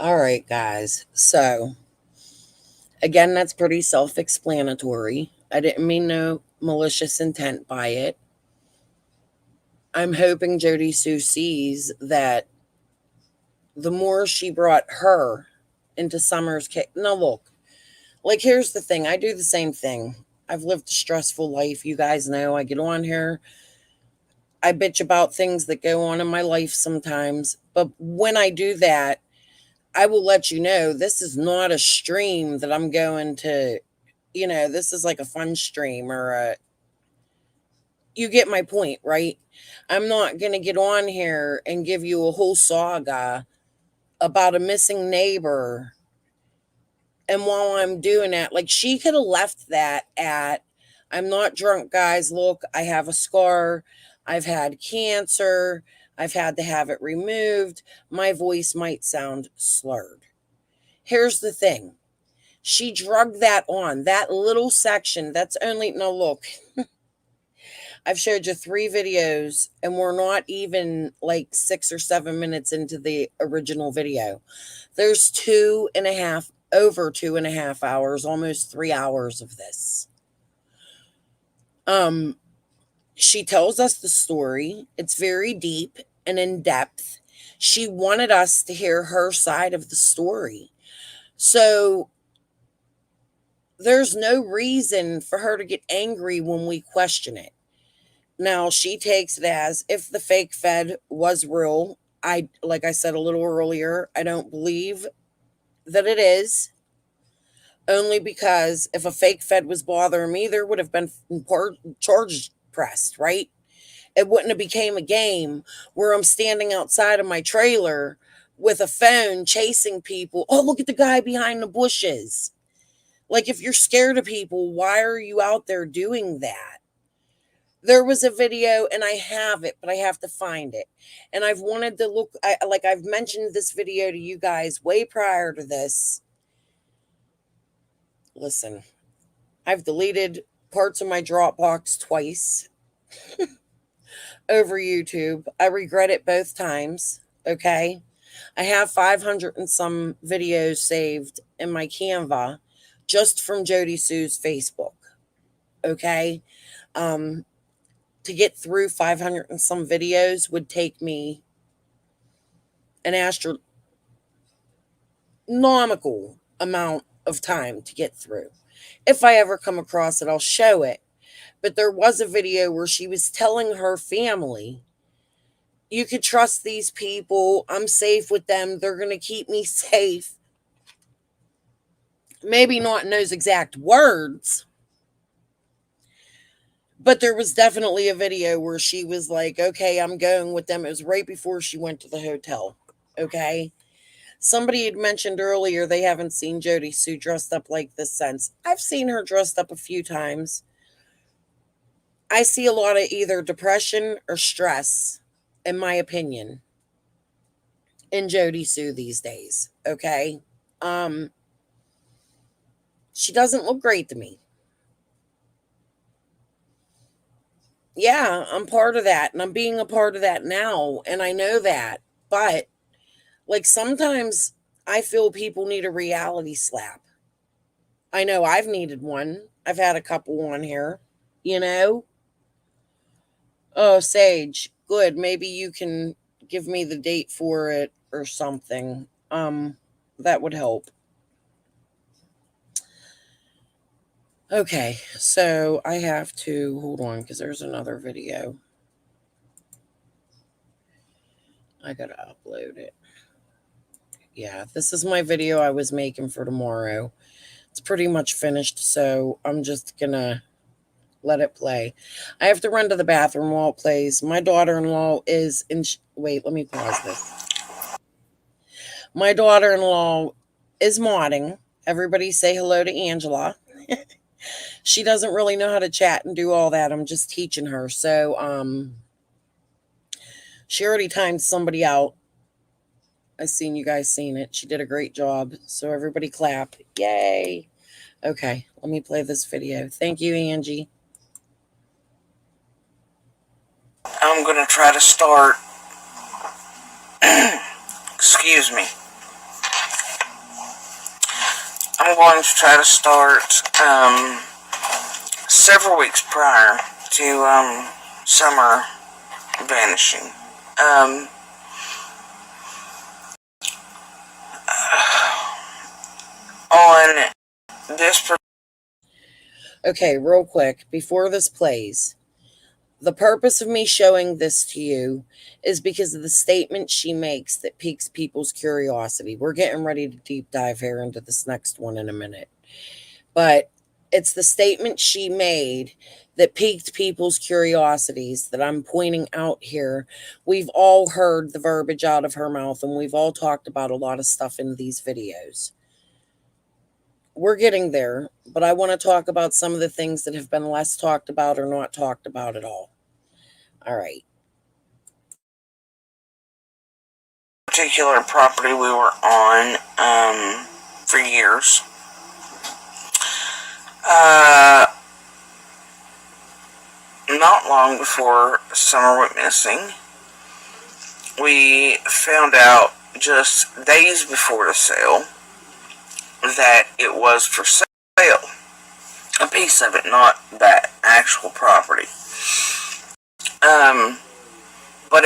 All right, guys. So, again, that's pretty self explanatory. I didn't mean no malicious intent by it. I'm hoping Jodi Sue sees that the more she brought her into Summer's case. Now, look, like, here's the thing. I do the same thing. I've lived a stressful life. You guys know I get on here. I bitch about things that go on in my life sometimes. But when I do that, I will let you know this is not a stream that I'm going to, this is like a fun stream or you get my point, right? I'm not going to get on here and give you a whole saga about a missing neighbor. And while I'm doing that, like she could have left that at, I'm not drunk, guys. Look, I have a scar. I've had cancer. I've had to have it removed. My voice might sound slurred. Here's the thing. She drugged that on. That little section, that's only, no, look. I've showed you 3 videos, and we're not even like 6 or 7 minutes into the original video. There's over 2.5 hours, almost 3 hours of this. She tells us the story. It's very deep and in depth. She wanted us to hear her side of the story. So there's no reason for her to get angry when we question it. Now, she takes it as if the fake Fed was real. Like I said a little earlier, I don't believe that it is. Only because if a fake Fed was bothering me, there would have been charges pressed, right? It wouldn't have became a game where I'm standing outside of my trailer with a phone chasing people. Oh, look at the guy behind the bushes. Like, if you're scared of people, why are you out there doing that? There was a video, and I have it, but I have to find it. And I've wanted to look, I've mentioned this video to you guys way prior to this. Listen, I've deleted parts of my Dropbox twice over YouTube. I regret it both times, okay? I have 500 and some videos saved in my Canva just from Jodi Sue's Facebook, okay? To get through 500 and some videos would take me an astronomical amount of time to get through. If I ever come across it, I'll show it. But there was a video where she was telling her family, you could trust these people. I'm safe with them. They're going to keep me safe. Maybe not in those exact words, but there was definitely a video where she was like, okay, I'm going with them. It was right before she went to the hotel. Okay. Somebody had mentioned earlier they haven't seen Jodi Sue dressed up like this since. I've seen her dressed up a few times. I see a lot of either depression or stress, in my opinion, in Jodi Sue these days. Okay. Um, she doesn't look great to me. Yeah, I'm part of that, and I'm being a part of that now, and I know that. But like sometimes I feel people need a reality slap. I know I've needed one. I've had a couple on here, you know. Oh, Sage, good. Maybe you can give me the date for it or something. That would help. Okay, so I have to hold on because there's another video. I gotta upload it. Yeah, this is my video I was making for tomorrow. It's pretty much finished, so I'm just gonna let it play. I have to run to the bathroom while it plays. My daughter-in-law is in. Wait, let me pause this. My daughter-in-law is modding. Everybody say hello to Angela. She doesn't really know how to chat and do all that. I'm just teaching her. So, she already timed somebody out. I seen you guys seen it. She did a great job. So everybody clap. Yay. Okay, let me play this video. Thank you, Angie. I'm going to try to start. Excuse me. I'm going to try to start several weeks prior to summer vanishing. On this. Okay, real quick, before this plays, the purpose of me showing this to you is because of the statement she makes that piques people's curiosity. We're getting ready to deep dive here into this next one in a minute. But it's the statement she made that piqued people's curiosities that I'm pointing out here. We've all heard the verbiage out of her mouth, and we've all talked about a lot of stuff in these videos. We're getting there, but I want to talk about some of the things that have been less talked about or not talked about at all. All right. Particular property we were on for years. Not long before Summer went missing, we found out just days before the sale that it was for sale. A piece of it, not that actual property. But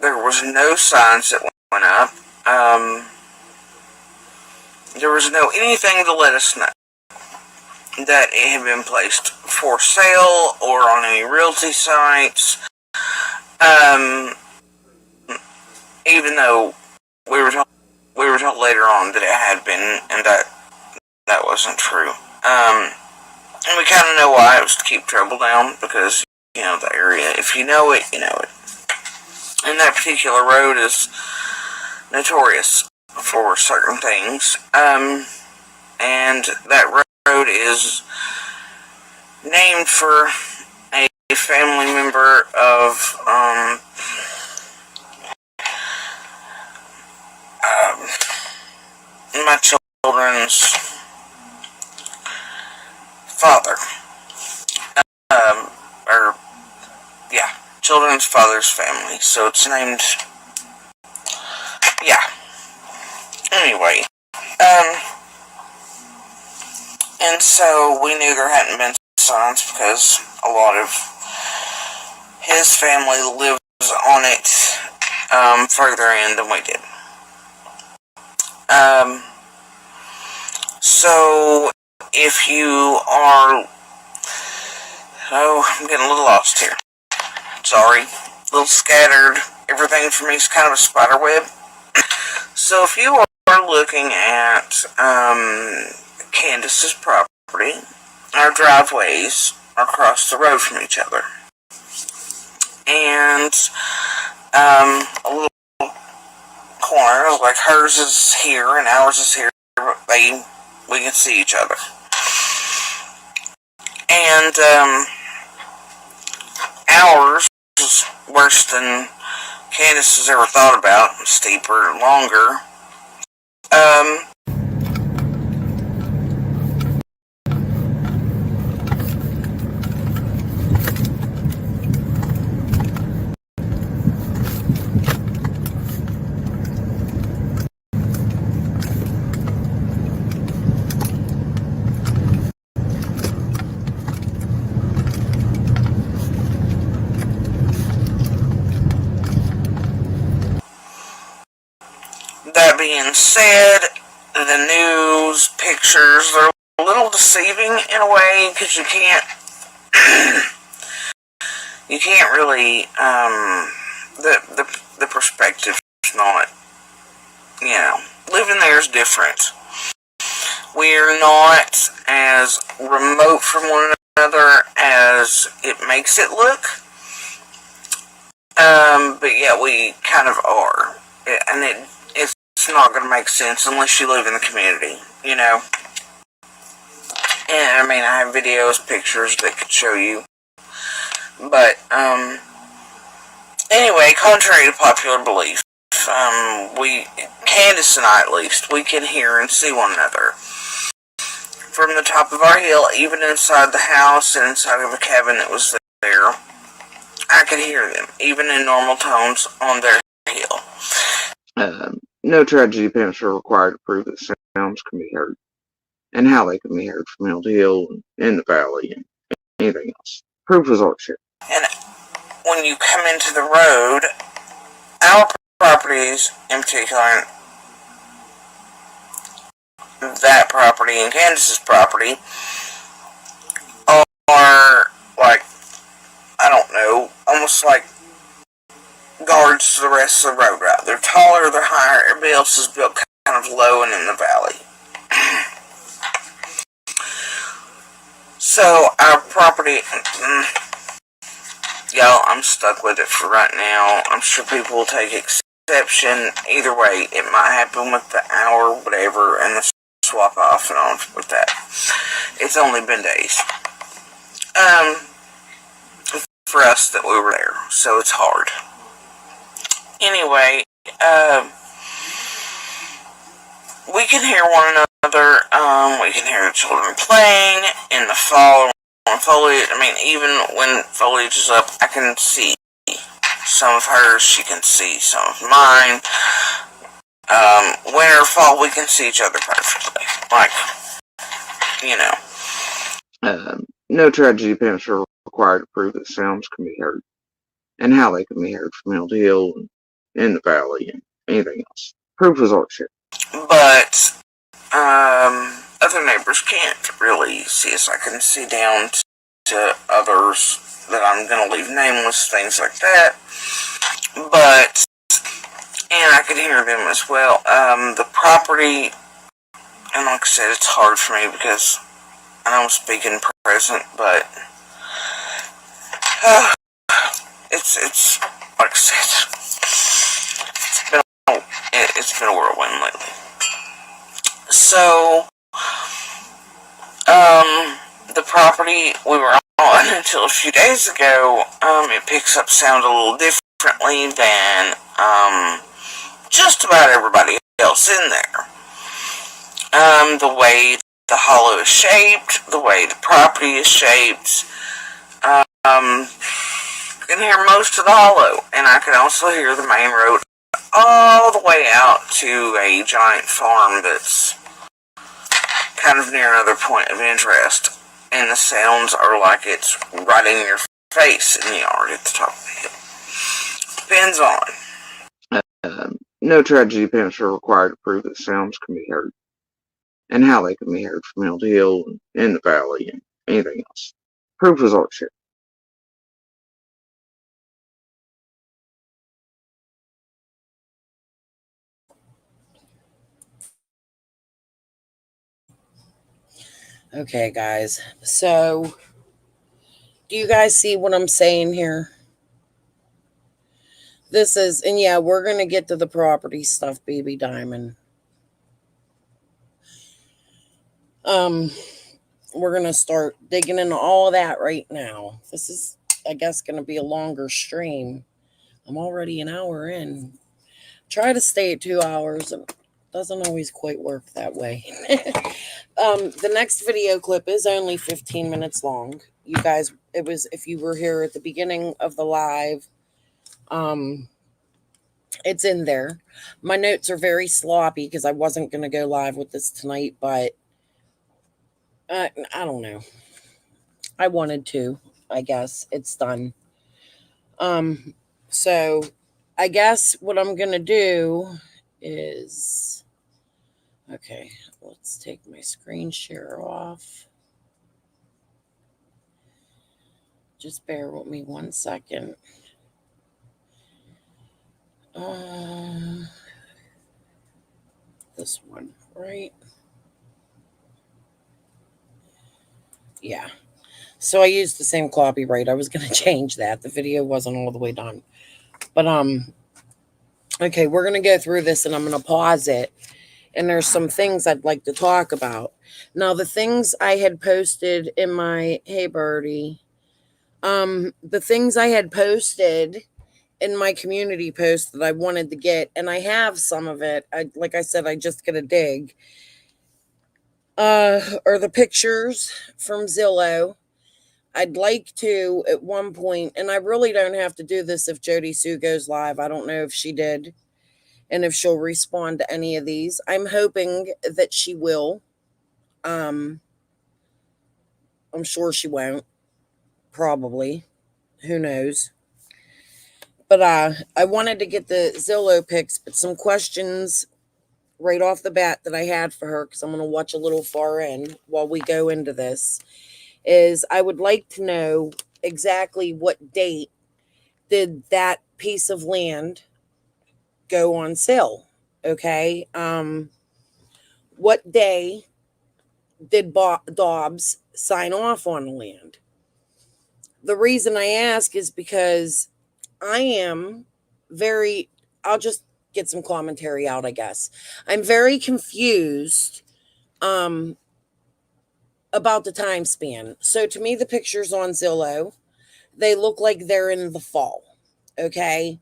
there was no signs that went up. There was no anything to let us know that it had been placed for sale or on any realty sites. Even though we were told later on that it had been, and that wasn't true. And we kind of know why. It was to keep trouble down because, the area, if you know it, you know it. And that particular road is notorious for certain things. And that road is named for a family member of my children's father. Children's father's family. So it's named, Anyway, and so we knew there hadn't been signs because a lot of his family lives on it further in than we did. So if you are, I'm getting a little lost here. Sorry, a little scattered. Everything for me is kind of a spider web. So if you are looking at Candace's property, our driveways are across the road from each other. And a little corner, like hers is here and ours is here, we can see each other. And ours was worse than Candace has ever thought about, steeper, longer. That being said, the news pictures, they're a little deceiving in a way, because you can't really, the perspective's not, living there is different. We're not as remote from one another as it makes it look, but yeah, we kind of are, and it's not going to make sense unless you live in the community, And I mean, I have videos, pictures that could show you. But, anyway, contrary to popular belief, Candace and I at least, we can hear and see one another. From the top of our hill, even inside the house and inside of a cabin that was there, I could hear them, even in normal tones on their hill. No tragedy events are required to prove that sounds can be heard, and how they can be heard from hill to hill, and in the valley, and anything else. Proof is art share. And when you come into the road, our properties, in particular, that property and Candace's property, are like, I don't know, almost like guards to the rest of the road route. They're taller, they're higher, everybody else is built kind of low and in the valley. So, our property, y'all, I'm stuck with it for right now. I'm sure people will take exception. Either way, it might happen with the hour, whatever, and the swap off and on with that. It's only been days. For us that we were there, so it's hard. Anyway, we can hear one another, we can hear the children playing in the fall on foliage. I mean, even when foliage is up, I can see some of hers, she can see some of mine. Winter, fall, we can see each other perfectly. Like, no tragedy events are required to prove that sounds can be heard, and how they can be heard from hill to hill, and in the valley, and anything else. Proof is art share. But, other neighbors can't really see us. I can see down to others that I'm going to leave nameless, things like that. But, and I can hear them as well. The property, and like I said, it's hard for me because I know I'm speaking present, but it's like I said, it's been a whirlwind lately. So, the property we were on until a few days ago, it picks up sound a little differently than, just about everybody else in there. The way the hollow is shaped, the way the property is shaped, I can hear most of the hollow, and I can also hear the main road all the way out to a giant farm that's kind of near another point of interest, and the sounds are like it's right in your face in the yard at the top of the hill. Depends on. No tragedy events are required to prove that sounds can be heard, and how they can be heard from hill to hill, and in the valley, and anything else. Proof is art share. Okay, guys. So, do you guys see what I'm saying here? This is, and yeah, we're going to get to the property stuff, baby diamond. We're going to start digging into all of that right now. This is I guess, going to be a longer stream. I'm already an hour in. Try to stay at 2 hours. It doesn't always quite work that way. The next video clip is only 15 minutes long. You guys, it was, if you were here at the beginning of the live, it's in there. My notes are very sloppy because I wasn't going to go live with this tonight, but I don't know. I wanted to, I guess. It's done. So I guess what I'm going to do is, okay, let's take my screen share off. Just bear with me 1 second. This one, right? Yeah. So I used the same copyright. I was going to change that. The video wasn't all the way done. But, okay, we're going to go through this and I'm going to pause it. And there's some things I'd like to talk about. Now, the things I had posted in my, hey, Birdie, the things I had posted in my community post that I wanted to get, and I have some of it. Like I said, I just got to dig. Or the pictures from Zillow. I'd like to at one point, and I really don't have to do this if Jodi Sue goes live. I don't know if she did and if she'll respond to any of these. I'm hoping that she will. I'm sure she won't. Probably. Who knows? But I wanted to get the Zillow pics, but some questions right off the bat that I had for her, because I'm going to watch a little far in while we go into this, is I would like to know exactly what date did that piece of land go on sale. Okay. What day did Dobbs sign off on the land? The reason I ask is because I am very, I'll just get some commentary out, I guess. I'm very confused about the time span. So to me, the pictures on Zillow, they look like they're in the fall. Okay.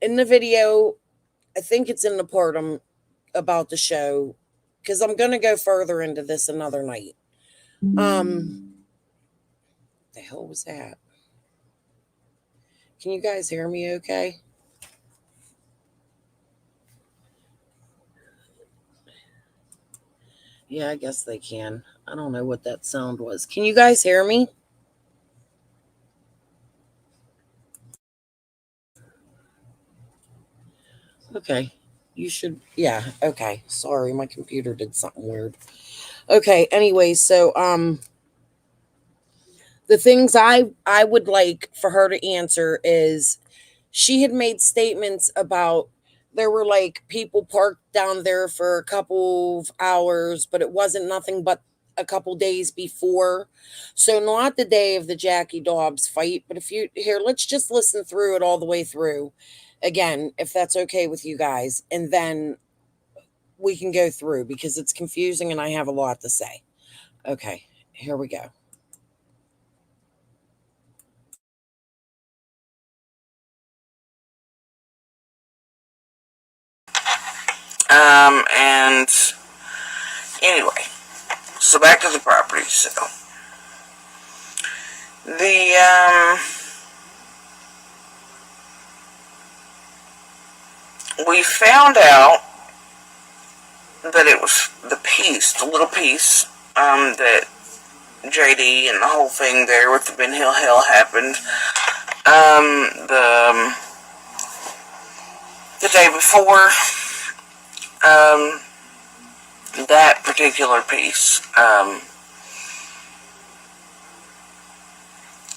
In the video, I think it's in the part about the show, because I'm going to go further into this another night. The hell was that? Can you guys hear me okay? Yeah, I guess they can. I don't know what that sound was. Can you guys hear me? Okay. You should, yeah, okay. Sorry, my computer did something weird. Okay, anyway, so the things I would like for her to answer is, she had made statements about there were like people parked down there for a couple of hours, but it wasn't nothing but a couple days before. So not the day of the Jackie Dobbs fight, but if you here, let's just listen through it all the way through again, if that's okay with you guys, and then we can go through because it's confusing and I have a lot to say. Okay, here we go. And anyway, so back to the property sale. We found out that it was the little piece, that JD and the whole thing there with the Ben Hill Hill happened, the day before, that particular piece,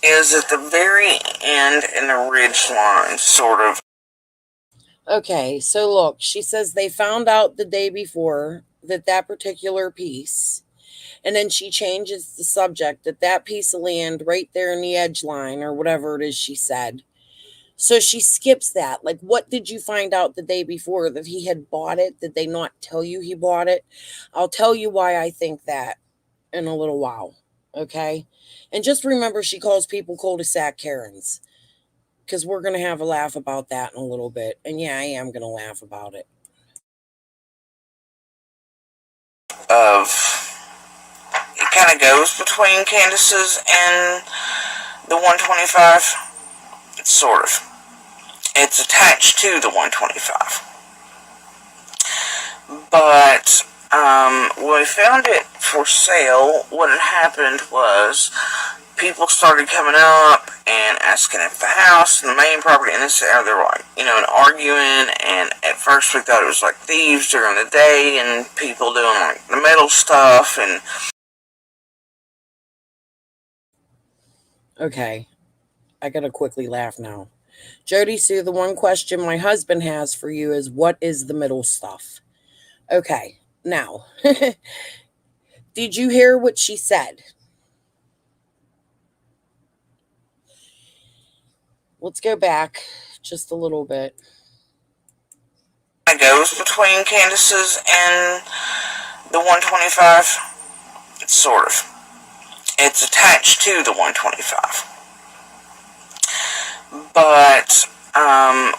is at the very end in the ridge line, sort of. Okay, so look, she says they found out the day before that particular piece, and then she changes the subject that piece of land right there in the edge line or whatever it is she said. So she skips that. Like, what did you find out the day before? That he had bought it? Did they not tell you he bought it? I'll tell you why I think that in a little while. Okay? And just remember, she calls people cul-de-sac Karens. Because we're going to have a laugh about that in a little bit. And yeah, I am going to laugh about it. Of it kind of goes between Candace's and the 125. Sort of. It's attached to the 125. But when we found it for sale, what had happened was people started coming up and asking if the house and the main property and this, they were like, and arguing. And at first we thought it was like thieves during the day and people doing like the metal stuff. And okay, I gotta quickly laugh now. Jodi Sue, the one question my husband has for you is, what is the middle stuff? Okay, now, did you hear what she said? Let's go back just a little bit. it goes between Candace's and the 125. Sort of. It's attached to the 125. But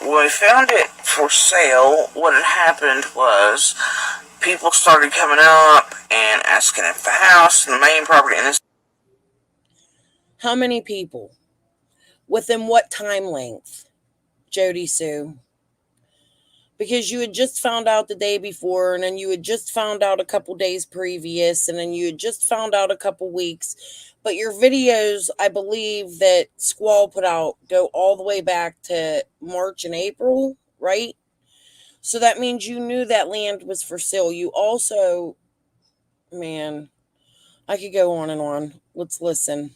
when we found it for sale, what had happened was people started coming up and asking if the house and the main property and this. How many people? Within what time length, Jodi Sue? Because you had just found out the day before, and then you had just found out a couple days previous, and then you had just found out a couple weeks. But your videos, I believe, that Squall put out go all the way back to March and April, right? So that means you knew that land was for sale. You also, man, I could go on and on. Let's listen.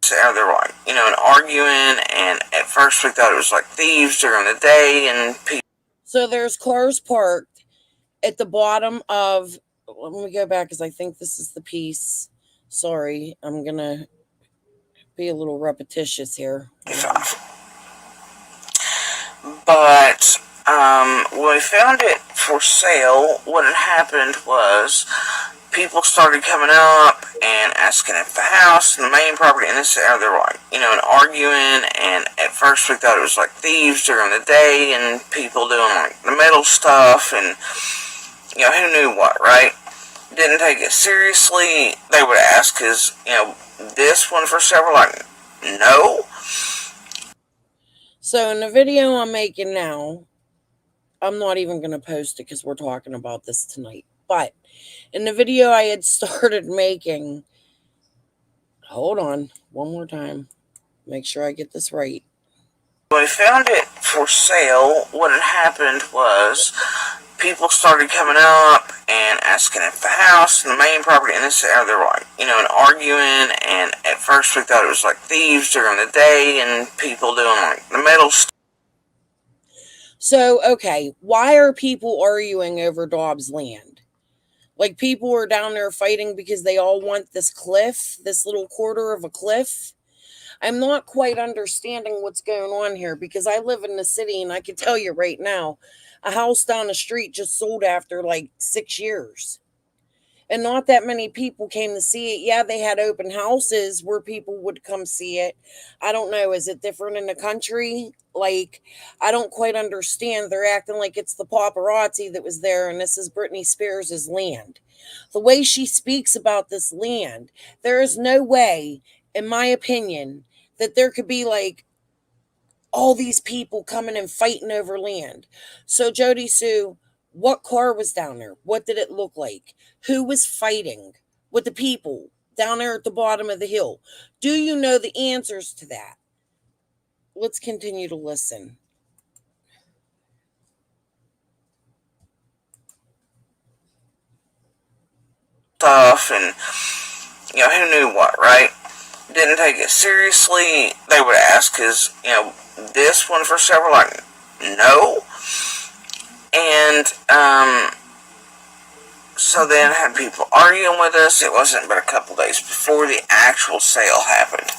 They were like, and arguing. And at first we thought it was like thieves during the day and people. So there's cars parked at the bottom of, let me go back because I think this is the piece. Sorry, I'm going to be a little repetitious here. But when we found it for sale, what had happened was people started coming up and asking if the house and the main property and this, they were like, and arguing. And at first we thought it was like thieves during the day and people doing like the metal stuff and, who knew what, right? Didn't take it seriously. They would ask, is, this one for sale? We're like, no. So in the video I'm making now, I'm not even going to post it because we're talking about this tonight. But in the video I had started making, hold on, one more time. Make sure I get this right. When we found it for sale, what had happened was people started coming up and asking if the house and the main property and this, they were like, and arguing. And at first we thought it was like thieves during the day and people doing like the metal stuff. So, okay, why are people arguing over Dobbs land? Like, people are down there fighting because they all want this cliff, this little quarter of a cliff. I'm not quite understanding what's going on here because I live in the city and I can tell you right now, a house down the street just sold after like 6 years. And not that many people came to see it. Yeah, they had open houses where people would come see it. I don't know. Is it different in the country? Like, I don't quite understand. They're acting like it's the paparazzi that was there and this is Britney Spears' land. The way she speaks about this land, there is no way, in my opinion, that there could be like all these people coming and fighting over land. So, Jodi Sue, what car was down there? What did it look like? Who was fighting with the people down there at the bottom of the hill? Do you know the answers to that? Let's continue to listen. Stuff and, who knew what, right? Didn't take it seriously. They would ask, is, this one for sale? We're like, no. And, so then I had people arguing with us. It wasn't but a couple days before the actual sale happened.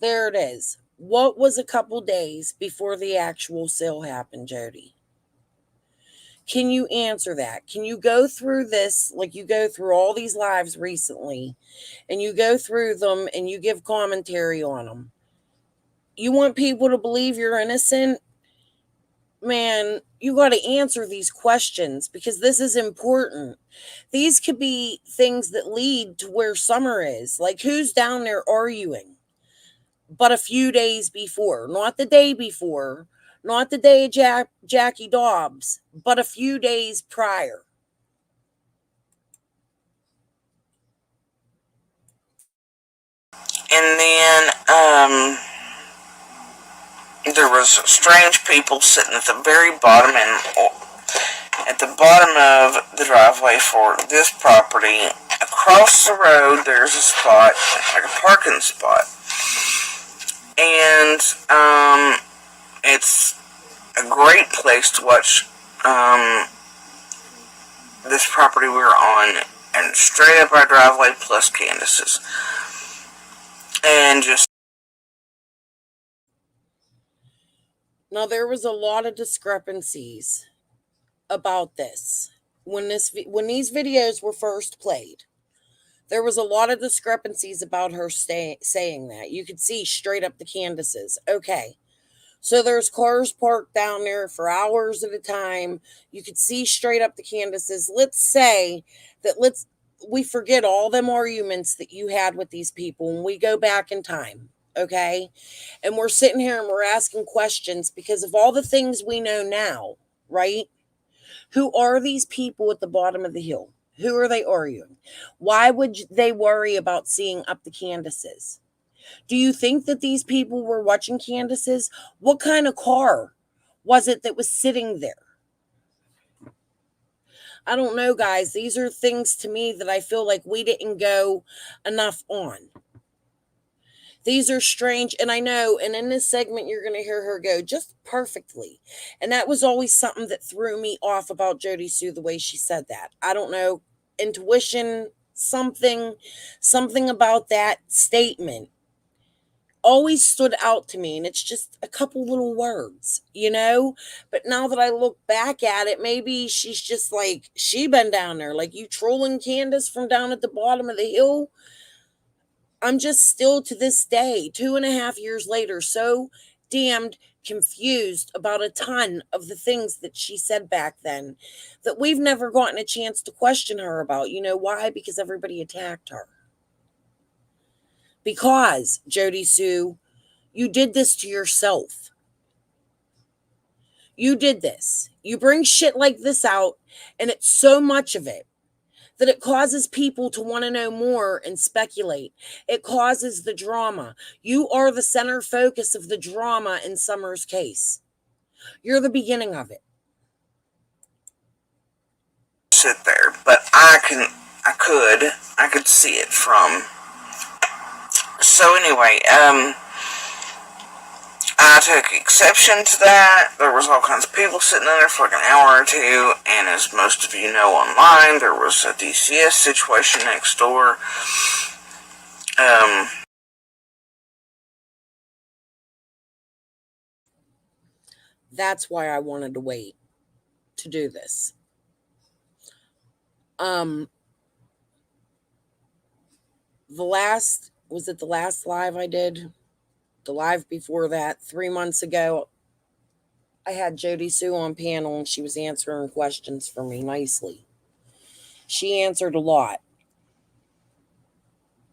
There it is. What was a couple days before the actual sale happened, Jodi? Can you answer that? Can you go through this like you go through all these lives recently, and you go through them and you give commentary on them? You want people to believe you're innocent? Man, you got to answer these questions because this is important. These could be things that lead to where Summer is. Like, who's down there arguing? But a few days before, not the day before, not the day of Jackie Dobbs, but a few days prior. And then, there was strange people sitting at the very bottom and at the bottom of the driveway for this property. Across the road, there's a spot, like a parking spot. And, it's a great place to watch, this property we were on, and straight up our driveway plus Candace's. And just... Now, there was a lot of discrepancies about this. When these videos were first played, there was a lot of discrepancies about her saying that. You could see straight up the Candace's. Okay. So there's cars parked down there for hours at a time. You could see straight up the Candace's. Let's say that we forget all them arguments that you had with these people and we go back in time. Okay. And we're sitting here and we're asking questions because of all the things we know now, right? Who are these people at the bottom of the hill? Who are they arguing? Why would they worry about seeing up the Candace's? Do you think that these people were watching Candace's? What kind of car was it that was sitting there? I don't know, guys. These are things to me that I feel like we didn't go enough on. These are strange, and I know, and in this segment, you're going to hear her go just perfectly. And that was always something that threw me off about Jodi Sue, the way she said that. I don't know, intuition, something about that statement always stood out to me, and it's just a couple little words, you know? But now that I look back at it, maybe she's just like, she been down there, like, you trolling Candace from down at the bottom of the hill? I'm just still to this day, 2.5 years later, so damned confused about a ton of the things that she said back then that we've never gotten a chance to question her about. You know why? Because everybody attacked her. Because, Jodi Sue, you did this to yourself. You did this. You bring shit like this out, and it's so much of it that it causes people to want to know more and speculate. It causes the drama. You are the center focus of the drama in Summer's case. You're the beginning of it. Sit there, but I could see it from. So anyway, I took exception to that. There was all kinds of people sitting in there for like an hour or two, and as most of you know online, there was a DCS situation next door. That's why I wanted to wait to do this. The last live I did? The live before that, 3 months ago, I had Jodi Sue on panel and she was answering questions for me nicely. She answered a lot.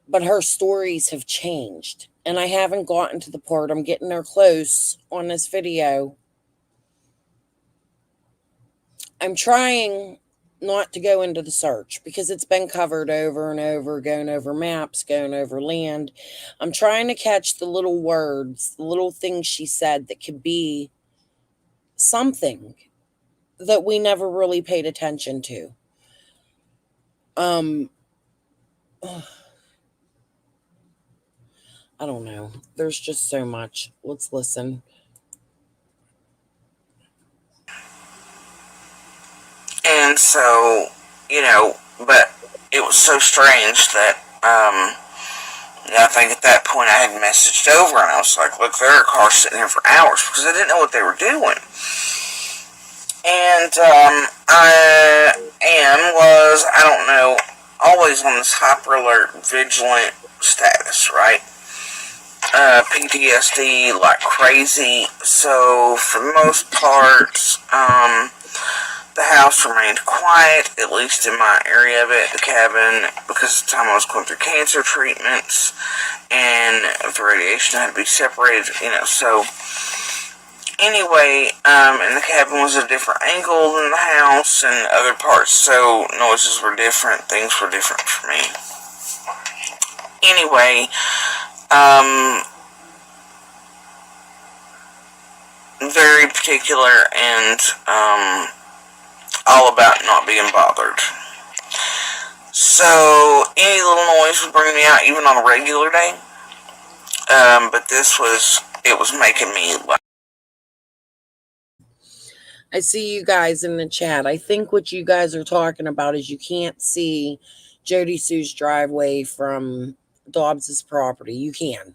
But her stories have changed. And I haven't gotten to the part, I'm getting there close on this video. I'm trying not to go into the search because it's been covered over and over, going over maps, going over land. I'm trying to catch the little words, the little things she said that could be something that we never really paid attention to. I don't know. There's just so much. Let's listen. And so, but it was so strange that, I think at that point I had messaged over and I was like, look, there are cars sitting here for hours because I didn't know what they were doing. And I don't know, always on this hyper alert, vigilant status, right? PTSD like crazy. So for the most part, the house remained quiet, at least in my area of it, the cabin, because at the time I was going through cancer treatments, and the radiation had to be separated, so anyway, and the cabin was a different angle than the house and other parts, so noises were different, things were different for me. Anyway, very particular and all about not being bothered. So any little noise would bring me out, even on a regular day. But it was making me laugh. I see you guys in the chat. I think what you guys are talking about is you can't see Jodi Sue's driveway from Dobbs's property. You can.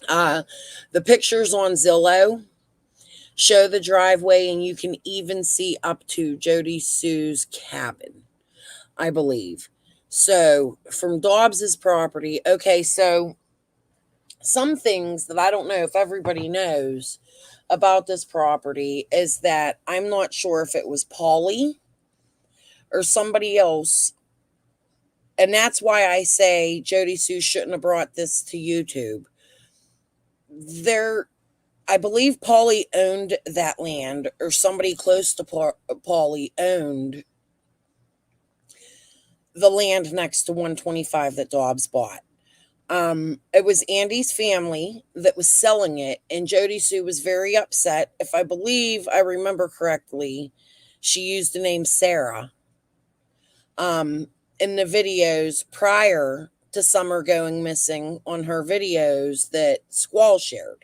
The pictures on Zillow show the driveway, and you can even see up to Jodi Sue's cabin, I believe. So from Dobbs's property, okay, so some things that I don't know if everybody knows about this property is that I'm not sure if it was Paulie or somebody else. And that's why I say Jodi Sue shouldn't have brought this to YouTube. I believe Paulie owned that land, or somebody close to Paulie owned the land next to 125 that Dobbs bought. It was Andy's family that was selling it, and Jodi Sue was very upset. If I remember correctly, she used the name Sarah in the videos prior to Summer going missing on her videos that Squall shared.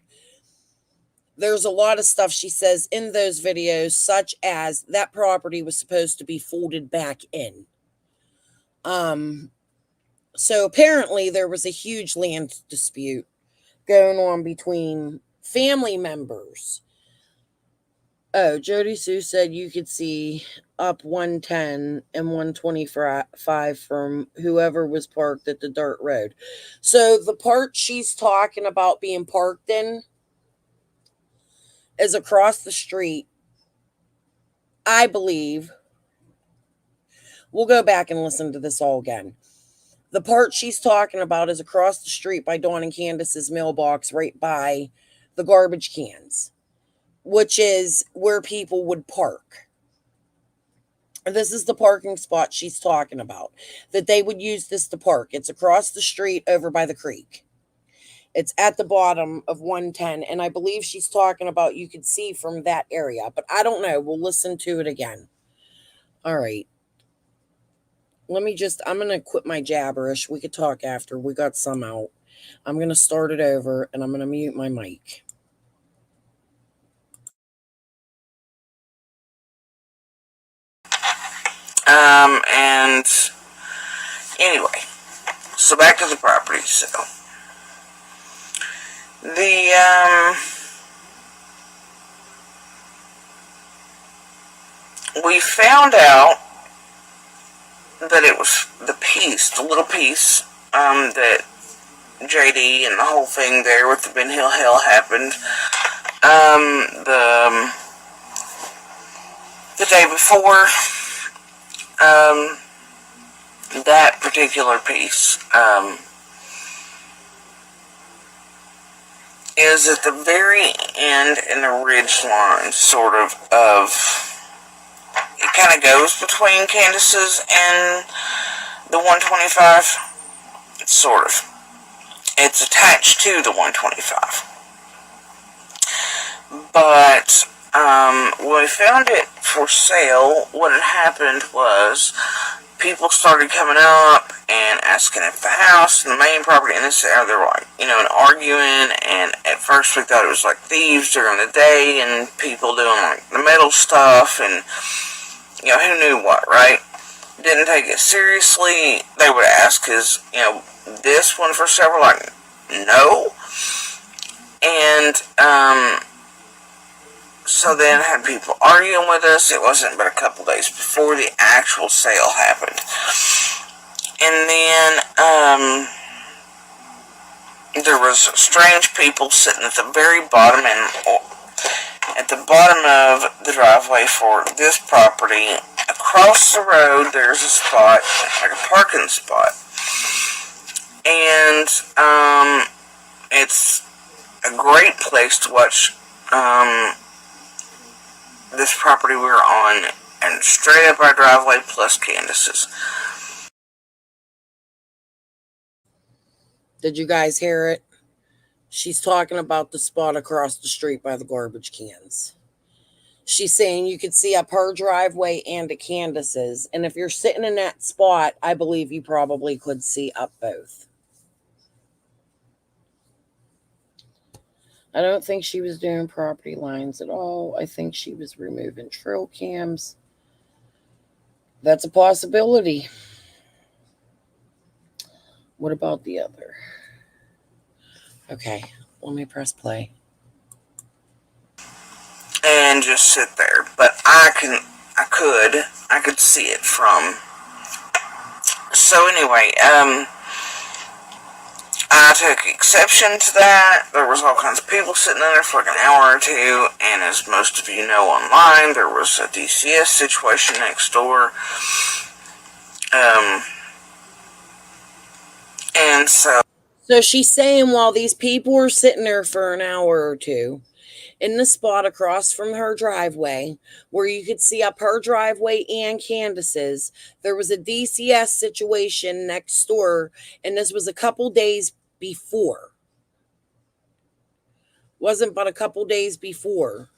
There's a lot of stuff she says in those videos, such as that property was supposed to be folded back in. So apparently there was a huge land dispute going on between family members. Oh, Jodi Sue said you could see up 110 and 125 from whoever was parked at the dirt road. So the part she's talking about being parked in is across the street, I believe. We'll go back and listen to this all again. The part she's talking about is across the street by Dawn and Candace's mailbox, right by the garbage cans, which is where people would park. This is the parking spot she's talking about, that they would use this to park. It's across the street over by the creek. It's at the bottom of 110, and I believe she's talking about you could see from that area, but I don't know. We'll listen to it again. All right. I'm going to quit my jabberish. We could talk after. We got some out. I'm going to start it over, and I'm going to mute my mic. And anyway, so back to the property sale. We found out that it was the little piece, that JD and the whole thing there with the Ben Hill Hill happened, the day before, that particular piece, is at the very end in the ridge line, sort of it kind of goes between Candace's and the 125, sort of. It's attached to the 125. But when we found it for sale, what had happened was people started coming up and asking if the house and the main property and this area, they were like, and arguing, and at first we thought it was like thieves during the day and people doing like the metal stuff, and who knew what, right? Didn't take it seriously. They would ask, is this one for sale? We're like, no. And So then I had people arguing with us. It wasn't but a couple days before the actual sale happened. And then, there was strange people sitting at the very bottom at the bottom of the driveway for this property. Across the road, there's a spot, like a parking spot. And, it's a great place to watch, this property we were on, and straight up our driveway plus Candace's. Did you guys hear it? She's talking about the spot across the street by the garbage cans. She's saying you could see up her driveway and at Candace's. And if you're sitting in that spot, I believe you probably could see up both. I don't think she was doing property lines at all. I think she was removing trail cams. That's a possibility. What about the other? Okay, let me press play. And just sit there. But I could see it from. So anyway, I took exception to that. There was all kinds of people sitting in there for like an hour or two, and as most of you know online, there was a DCS situation next door. And so she's saying while these people were sitting there for an hour or two, in the spot across from her driveway, where you could see up her driveway and Candace's, there was a DCS situation next door, and this was a couple days before. Wasn't but a couple days before.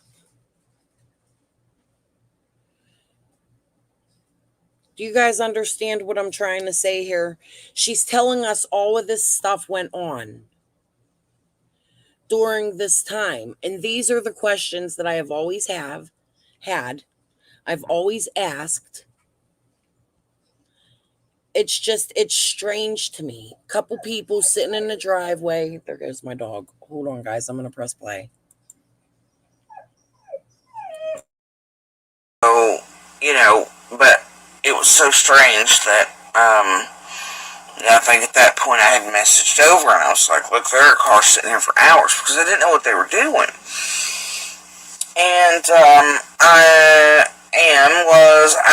Do you guys understand what I'm trying to say here? She's telling us all of this stuff went on during this time. And these are the questions that I have always had. I've always asked. It's strange to me. A couple people sitting in the driveway. There goes my dog. Hold on, guys. I'm going to press play. So, but it was so strange that, I think at that point I had messaged over and I was like, look, there are cars sitting here for hours because I didn't know what they were doing. And, I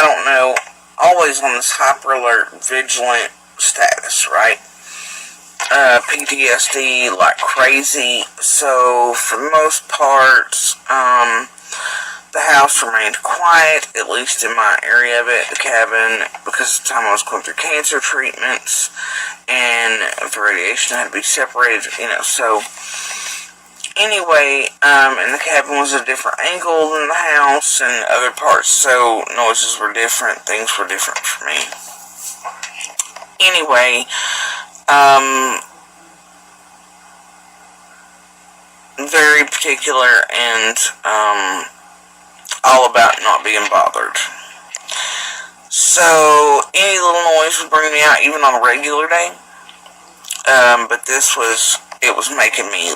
don't know, always on this hyper alert, vigilant status, right? PTSD like crazy. So, for the most part, the house remained quiet, at least in my area of it, the cabin, because at the time I was going through cancer treatments, and the radiation had to be separated, so anyway, and the cabin was a different angle than the house and other parts, so noises were different, things were different for me. Anyway, very particular and, all about not being bothered. So, any little noise would bring me out, even on a regular day. But it was making me,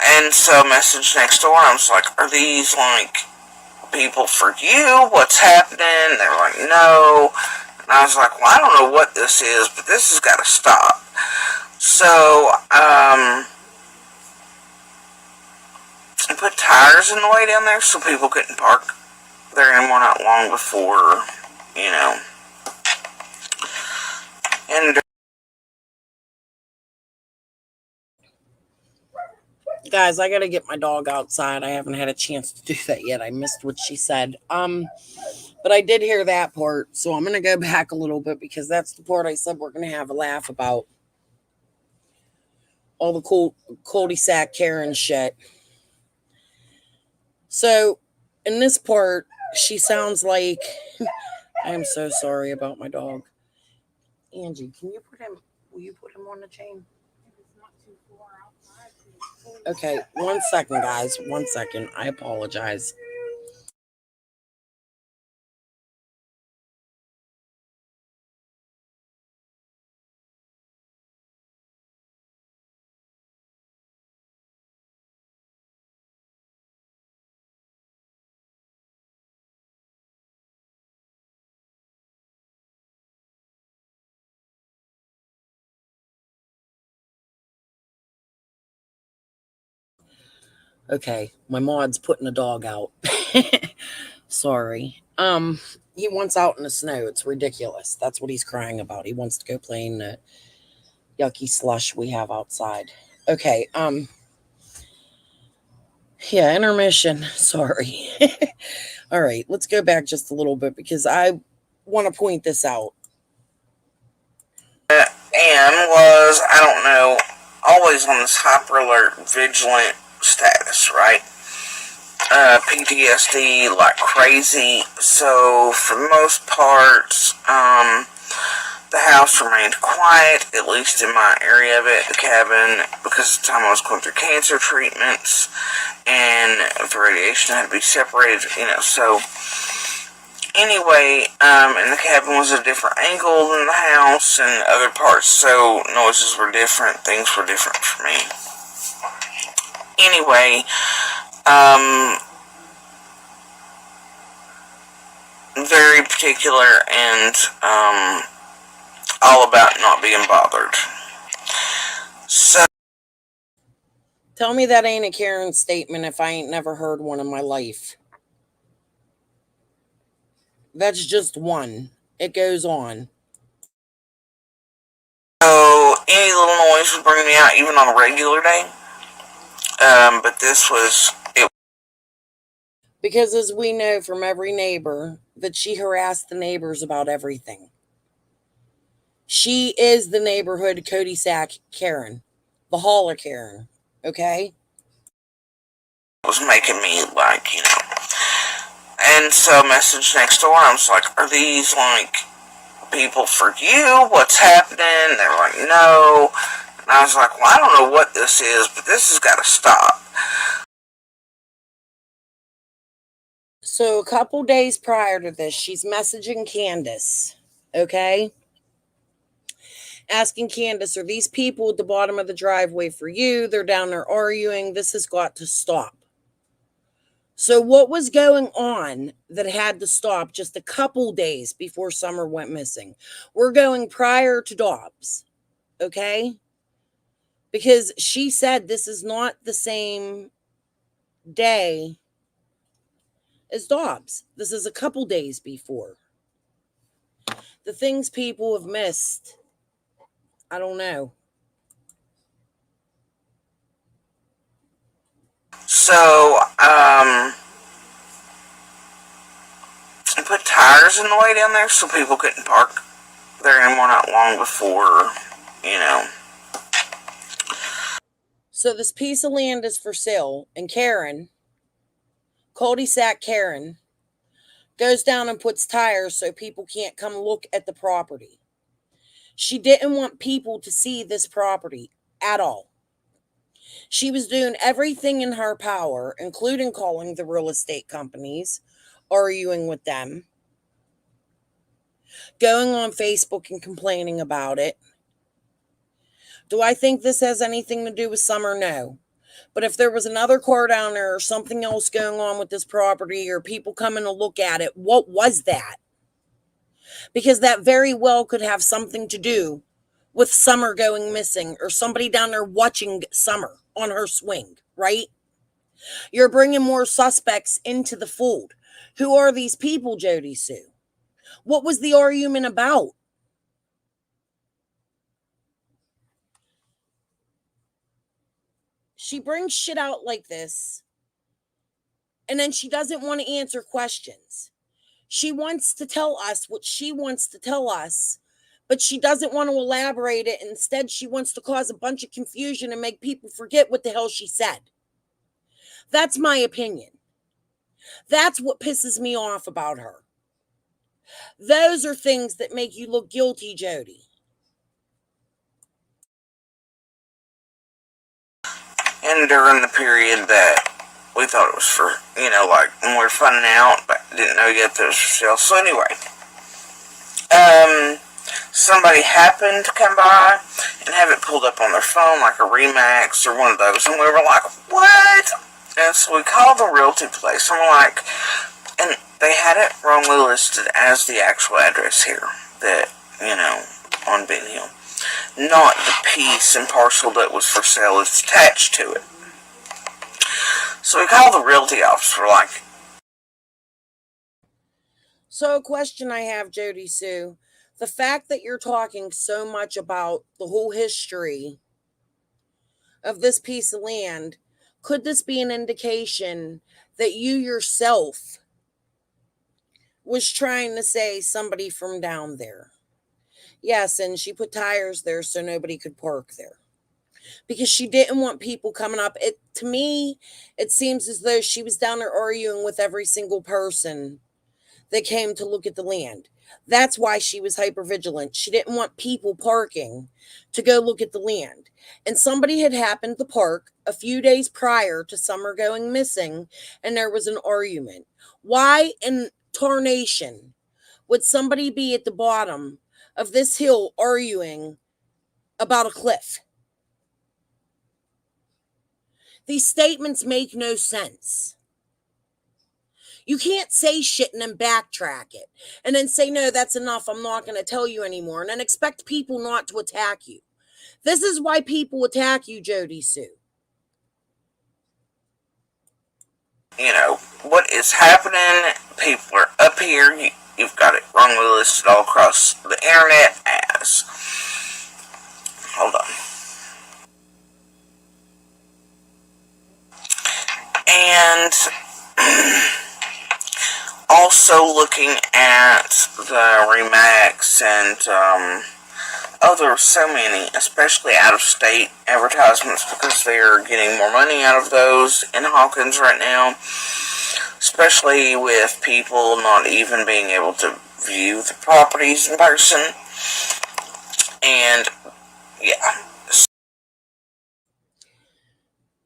And so, message next door, and I was like, are these, people for you? What's happening? They were like, no. And I was like, well, I don't know what this is, but this has got to stop. So, I put tires in the way down there so people couldn't park there anymore not long before, And Guys, I gotta get my dog outside. I haven't had a chance to do that yet. I missed what she said. But I did hear that part, so I'm gonna go back a little bit because that's the part I said we're gonna have a laugh about. All the cul-de-sac Karen shit. So, in this part, she sounds like, I am so sorry about my dog. Angie, will you put him on the chain? Okay, 1 second, guys. 1 second. I apologize. Okay, my mod's putting a dog out. Sorry. He wants out in the snow. It's ridiculous. That's what he's crying about. He wants to go play in the yucky slush we have outside. Okay, yeah, intermission. Sorry. All right, let's go back just a little bit because I want to point this out. And was, I don't know, always on this hyper alert, vigilant status, right? PTSD like crazy. So for the most part, the house remained quiet, at least in my area of it, the cabin, because at the time I was going through cancer treatments, and the radiation had to be separated, so anyway, and the cabin was a different angle than the house and other parts, so noises were different, things were different for me. Anyway, very particular and all about not being bothered. So, tell me that ain't a Karen statement if I ain't never heard one in my life. That's just one. It goes on. So any little noise would bring me out even on a regular day. But this was it. Because as we know from every neighbor, that she harassed the neighbors about everything. She is the neighborhood Cody Sack Karen. The holler Karen. Okay? It was making me and so message next door, I was like, are these people for you? What's happening? They're like, no. And I was like, well, I don't know what this is, but this has got to stop. So a couple days prior to this, she's messaging Candace, okay? Asking Candace, are these people at the bottom of the driveway for you? They're down there arguing. This has got to stop. So what was going on that had to stop just a couple days before Summer went missing? We're going prior to Dobbs, okay? Because she said this is not the same day as Dobbs. This is a couple days before. The things people have missed, I don't know. So, I put tires in the way down there so people couldn't park there anymore not long before, So this piece of land is for sale, and Karen, cul-de-sac Karen, goes down and puts tires so people can't come look at the property. She didn't want people to see this property at all. She was doing everything in her power, including calling the real estate companies, arguing with them, going on Facebook and complaining about it. Do I think this has anything to do with Summer? No. But if there was another car down there or something else going on with this property or people coming to look at it, what was that? Because that very well could have something to do with Summer going missing or somebody down there watching Summer on her swing, right? You're bringing more suspects into the fold. Who are these people, Jodi Sue? What was the argument about? She brings shit out like this, and then she doesn't want to answer questions. She wants to tell us what she wants to tell us, but she doesn't want to elaborate it. Instead, she wants to cause a bunch of confusion and make people forget what the hell she said. That's my opinion. That's what pisses me off about her. Those are things that make you look guilty, Jodi. And during the period that we thought it was for, when we were finding out, but didn't know yet that it was for sale. So anyway, somebody happened to come by and have it pulled up on their phone like a Remax or one of those, and we were like, what? And so we called the realty place, and we're like, and they had it wrongly listed as the actual address here, that, on Ben Hill. Not the piece and parcel that was for sale is attached to it. So we called the realty office. We're like, So, a question I have, Jodi Sue. The fact that you're talking so much about the whole history of this piece of land, could this be an indication that you yourself was trying to say somebody from down there? Yes, and she put tires there so nobody could park there, because she didn't want people coming up. It, to me, it seems as though she was down there arguing with every single person that came to look at the land. That's why she was hyper vigilant. She didn't want people parking to go look at the land. And somebody had happened to park a few days prior to Summer going missing, and there was an argument. Why in tarnation would somebody be at the bottom of this hill arguing about a cliff? These statements make no sense. You can't say shit and then backtrack it and then say, no, that's enough. I'm not going to tell you anymore. And then expect people not to attack you. This is why people attack you, Jodi Sue. you know, what is happening? People are up here. You've got it wrongly listed all across the internet as. Hold on. And also looking at the Remax and there were so many, especially out-of-state advertisements, because they're getting more money out of those in Hawkins right now, especially with people not even being able to view the properties in person. And yeah.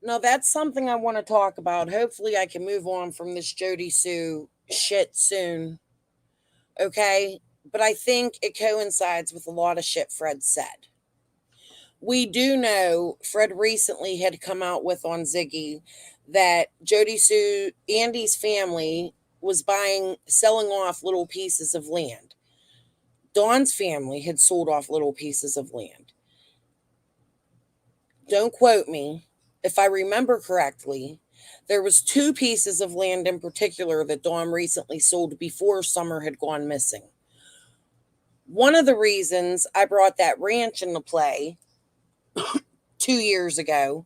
Now, that's something I want to talk about. Hopefully, I can move on from this Jodi Sue shit soon. Okay? But I think it coincides with a lot of shit Fred said. We do know Fred recently had come out with on Ziggy that Jodi Sue, Andy's family, was selling off little pieces of land. Dawn's family had sold off little pieces of land. Don't quote me. If I remember correctly, there was 2 pieces of land in particular that Dawn recently sold before Summer had gone missing. One of the reasons I brought that ranch into play 2 years ago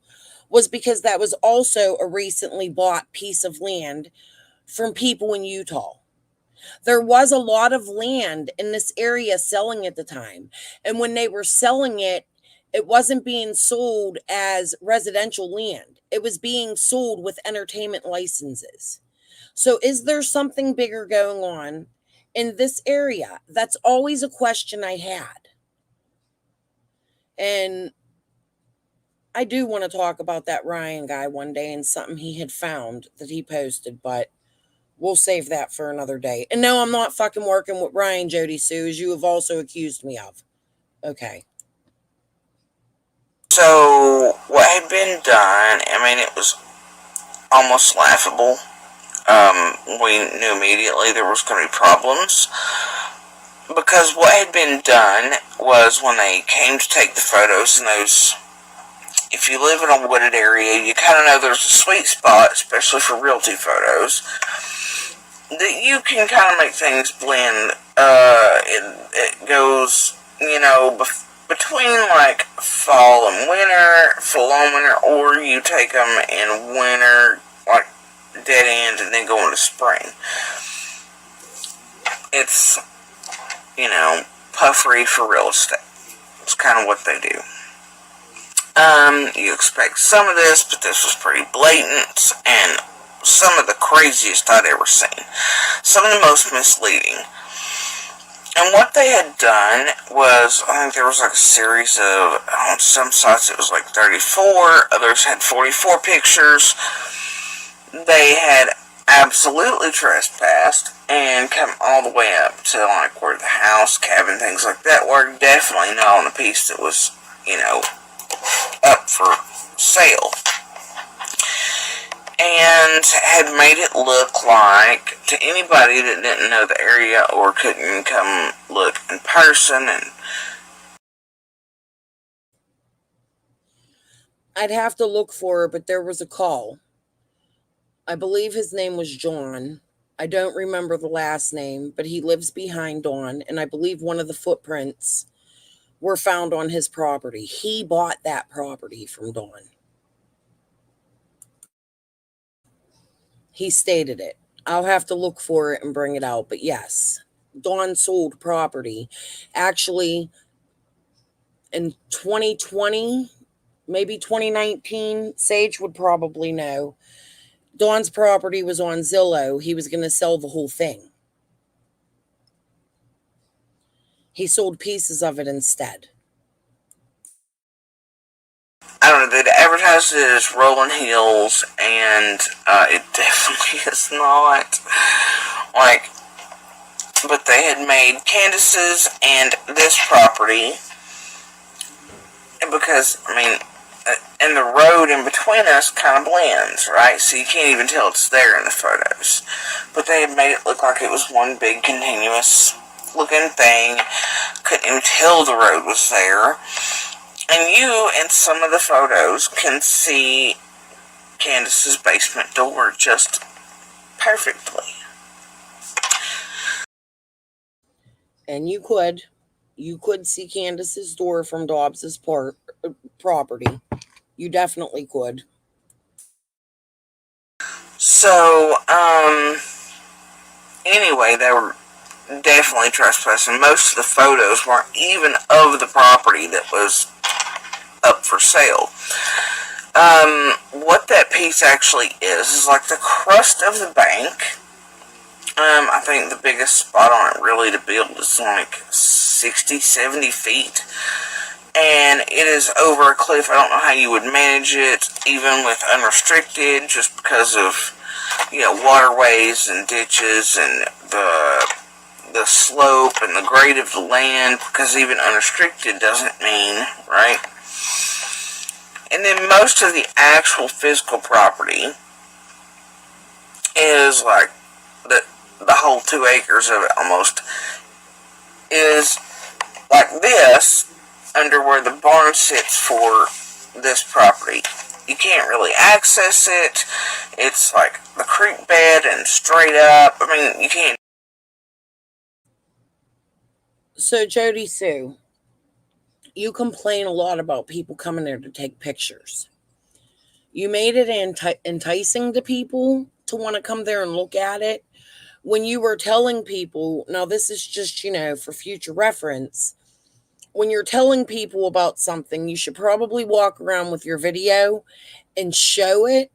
was because that was also a recently bought piece of land from people in Utah. There was a lot of land in this area selling at the time. And when they were selling it, it wasn't being sold as residential land. It was being sold with entertainment licenses. So is there something bigger going on in this area? That's always a question I had. And I do want to talk about that Ryan guy one day and something he had found that he posted, but we'll save that for another day. And no, I'm not fucking working with Ryan, Jodi Sue, as you have also accused me of. Okay. So what had been done, I mean, it was almost laughable. We knew immediately there was going to be problems, because what had been done was, when they came to take the photos, and those, if you live in a wooded area, you kind of know there's a sweet spot, especially for realty photos, that you can kind of make things blend. It goes, between like fall and winter, full on winter, or you take them in winter, like dead end, and then go into spring. It's, puffery for real estate. It's kind of what they do. You expect some of this, but this was pretty blatant, and some of the craziest I'd ever seen. Some of the most misleading. And what they had done was, I think there was like a series of, on some sites it was like 34, others had 44 pictures. They had absolutely trespassed and come all the way up to like where the house, cabin, things like that were, definitely not on a piece that was, up for sale. And had made it look like, to anybody that didn't know the area or couldn't come look in person, and I'd have to look for it, but there was a call I believe his name was John. I don't remember the last name, but he lives behind Dawn, and I believe one of the footprints were found on his property. He bought that property from Dawn. He stated it. I'll have to look for it and bring it out, but yes, Dawn sold property. Actually, in 2020, maybe 2019, Sage would probably know. Dawn's property was on Zillow. He was going to sell the whole thing. He sold pieces of it instead. I don't know, they'd advertised it as Rolling Hills, and it definitely is not. Like, but they had made Candace's and this property, because, I mean, and the road in between us kind of blends, right? So you can't even tell it's there in the photos. But they had made it look like it was one big continuous looking thing. Couldn't even tell the road was there. And you, in some of the photos, can see Candace's basement door just perfectly. And you could see Candace's door from Dobbs's property. You definitely could. So, anyway, they were definitely trespassing. Most of the photos weren't even of the property that was up for sale. What that piece actually is like the crust of the bank. I think the biggest spot on it really to build is like 60, 70 feet. And it is over a cliff. I don't know how you would manage it, even with unrestricted, just because of, waterways and ditches and the slope and the grade of the land, because even unrestricted doesn't mean, right? And then most of the actual physical property is like the whole 2 acres of it almost is like this, under where the barn sits for this property. You can't really access it. It's like the creek bed and straight up. I mean, you can't. So, Jodi Sue, you complain a lot about people coming there to take pictures. You made it enticing to people to want to come there and look at it. When you were telling people, now this is just, for future reference, when you're telling people about something, you should probably walk around with your video and show it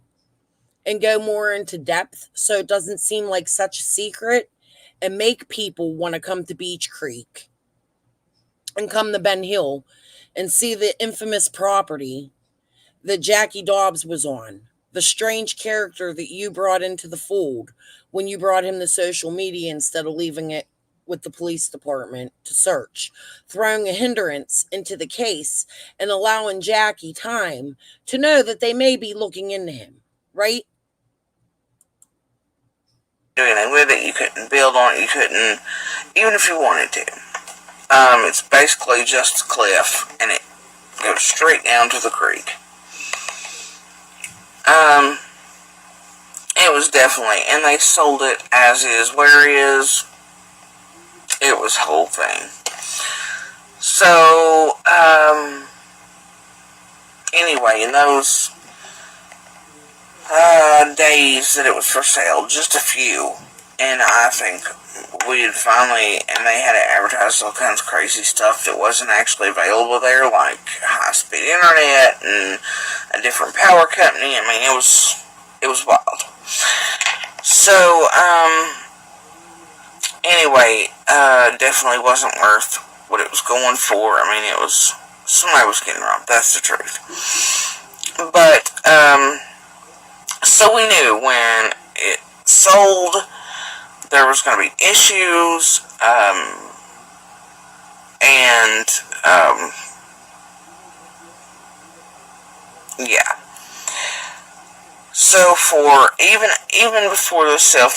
and go more into depth so it doesn't seem like such a secret, and make people want to come to Beach Creek and come to Ben Hill and see the infamous property that Jackie Dobbs was on, the strange character that you brought into the fold when you brought him to social media instead of leaving it with the police department to search, throwing a hindrance into the case and allowing Jackie time to know that they may be looking into him, right? Do anything with it. You couldn't build on it. You couldn't, even if you wanted to. It's basically just a cliff, and it goes straight down to the creek. It was definitely, and they sold it as is, where is. It was whole thing. So, anyway, in those days that it was for sale, just a few, and I think we had finally, and they had to advertise all kinds of crazy stuff that wasn't actually available there, like high-speed internet and a different power company. I mean, it was wild. So, anyway, definitely wasn't worth what it was going for. I mean, it was, somebody was getting robbed, that's the truth. But, so we knew when it sold, there was going to be issues, and, yeah. So for even before the sale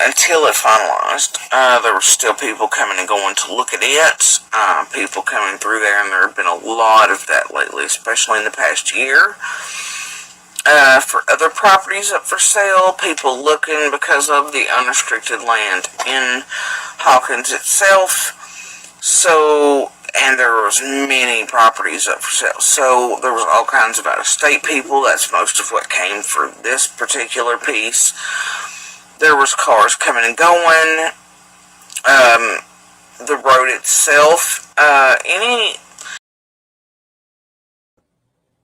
until it finalized, there were still people coming and going to look at it. People coming through there, and there have been a lot of that lately, especially in the past year. For other properties up for sale, people looking because of the unrestricted land in Hawkins itself. So, and there was many properties up for sale. So there was all kinds of out-of-state people. That's most of what came for this particular piece. There was cars coming and going. The road itself,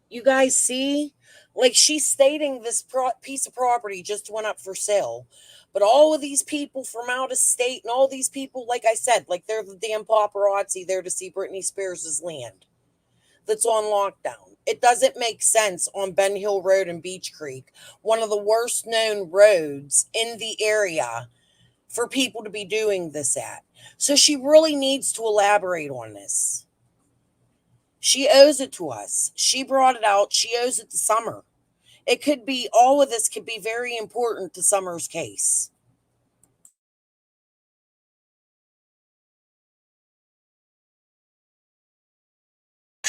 You guys see? Like, she's stating this piece of property just went up for sale. But all of these people from out of state and all these people, like I said, like they're the damn paparazzi there to see Britney Spears' land that's on lockdown. It doesn't make sense on Ben Hill Road and Beach Creek, one of the worst known roads in the area, for people to be doing this at. So she really needs to elaborate on this. She owes it to us. She brought it out. She owes it to Summer. It could be, all of this could be very important to Summer's case.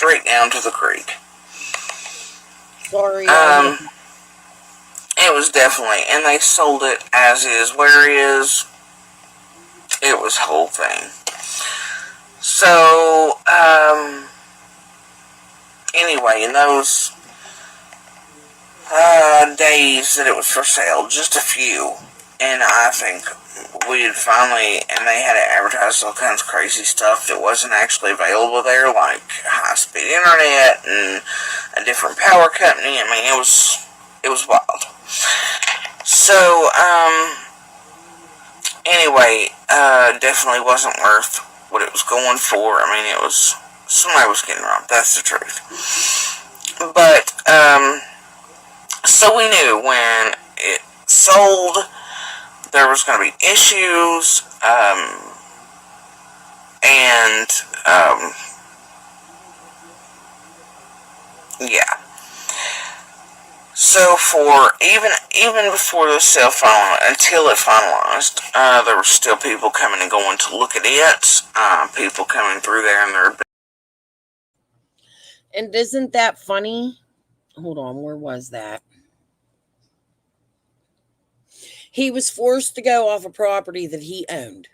straight down to the creek. Sorry. It was definitely, and they sold it as is, where is. It was the whole thing. So, anyway, in those days that it was for sale, just a few, and I think we had finally, and they had advertised all kinds of crazy stuff that wasn't actually available there, like high-speed internet and a different power company. I mean, it was wild. So, anyway, definitely wasn't worth what it was going for. I mean, it was, somebody was getting robbed, that's the truth. But, so we knew when it sold, there was going to be issues, and, yeah. So for, even before the sale until it finalized, there were still people coming and going to look at it, people coming through there in their... And isn't that funny? Hold on, where was that? He was forced to go off a property that he owned.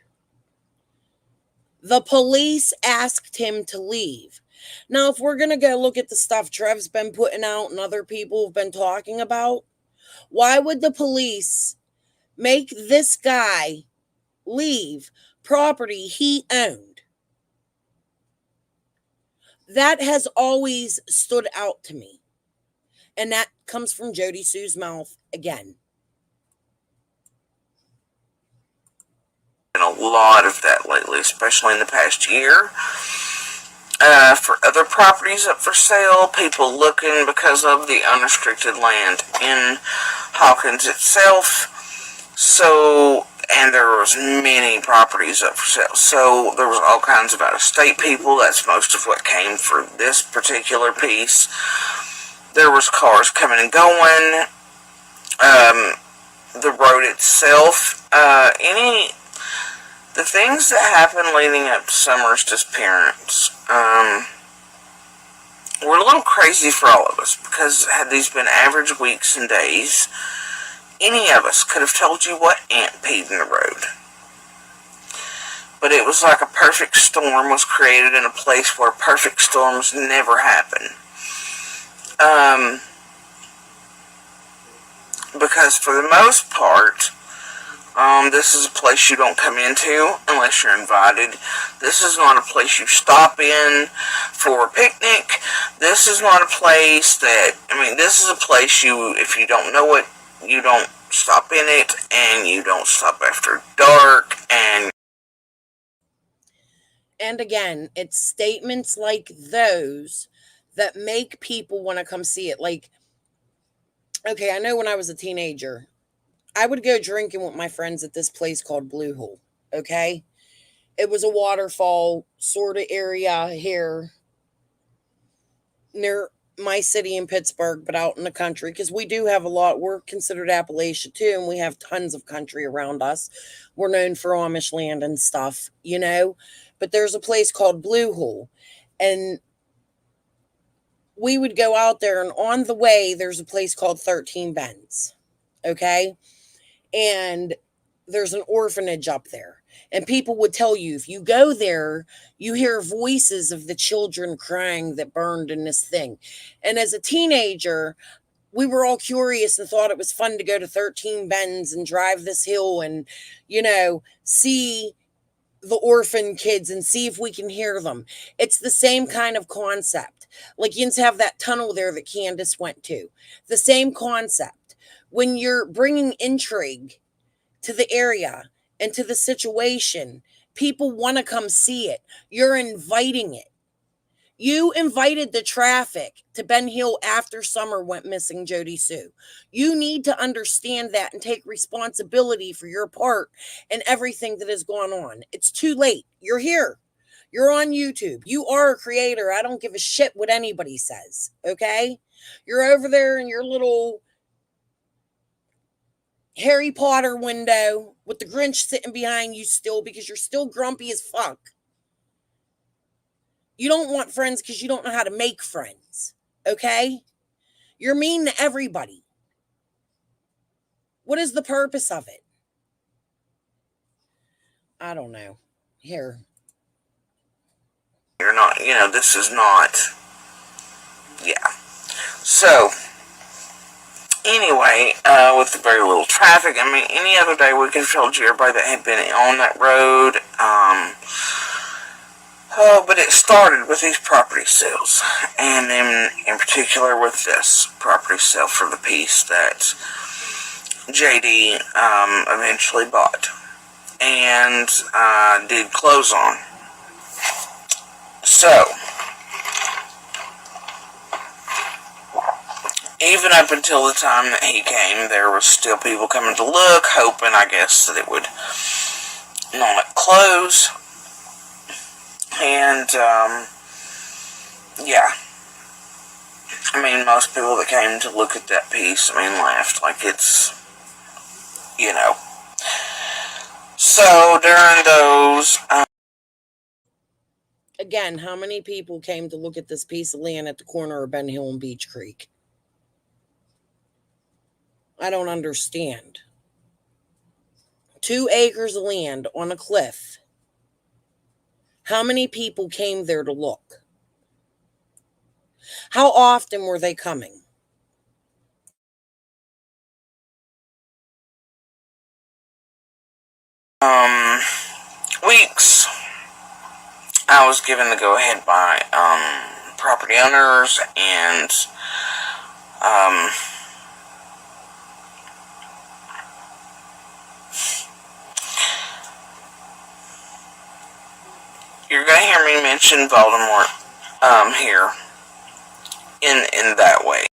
The police asked him to leave. Now, if we're going to go look at the stuff Trev's been putting out and other people have been talking about, why would the police make this guy leave property he owned? That has always stood out to me. And that comes from Jodi Sue's mouth again. A lot of that lately, especially in the past year. For other properties up for sale, people looking because of the unrestricted land in Hawkins itself. So, and there was many properties up for sale. So there was all kinds of out-of-state people. That's most of what came for this particular piece. There was cars coming and going. The road itself, the things that happened leading up to Summer's disappearance were a little crazy for all of us, because had these been average weeks and days, any of us could have told you what ant peed in the road. But it was like a perfect storm was created in a place where perfect storms never happen. Because for the most part, this is a place you don't come into unless you're invited. This is not a place you stop in for a picnic. This is not a place that, this is a place if you don't know it, you don't stop in it, and you don't stop after dark, And again, it's statements like those that make people want to come see it. Like, okay, I know when I was a teenager, I would go drinking with my friends at this place called Blue Hole, okay? It was a waterfall sort of area here near my city in Pittsburgh, but out in the country, because we do have a lot. We're considered Appalachia too, and we have tons of country around us. We're known for Amish land and stuff, But there's a place called Blue Hole, and we would go out there, and on the way, there's a place called 13 Bends. Okay. And there's an orphanage up there. And people would tell you, if you go there, you hear voices of the children crying that burned in this thing. And as a teenager, we were all curious and thought it was fun to go to 13 Bends and drive this hill and, see the orphan kids and see if we can hear them. It's the same kind of concept. Like, yins have that tunnel there that Candace went to. The same concept. When you're bringing intrigue to the area and to the situation, people want to come see it. You're inviting it. You invited the traffic to Ben Hill after Summer went missing, Jodi Sue. You need to understand that and take responsibility for your part and everything that has gone on. It's too late. You're here. You're on YouTube. You are a creator. I don't give a shit what anybody says. Okay? You're over there in your little Harry Potter window with the Grinch sitting behind you still because you're still grumpy as fuck. You don't want friends because you don't know how to make friends. Okay? You're mean to everybody. What is the purpose of it? I don't know. Here. You're not, this is not. Yeah. So, anyway, with the very little traffic, any other day we could have told you everybody that had been on that road. But it started with these property sales, and in particular with this property sale for the piece that JD eventually bought and did close on. So, even up until the time that he came, there was still people coming to look, hoping, I guess, that it would not close. And, yeah. Most people that came to look at that piece, laughed like it's, So, during those... Again, how many people came to look at this piece of land at the corner of Ben Hill and Beach Creek? I don't understand. 2 acres of land on a cliff. How many people came there to look? How often were they coming? Weeks. I was given the go-ahead by, property owners and, you're going to hear me mention Voldemort, here, in that way.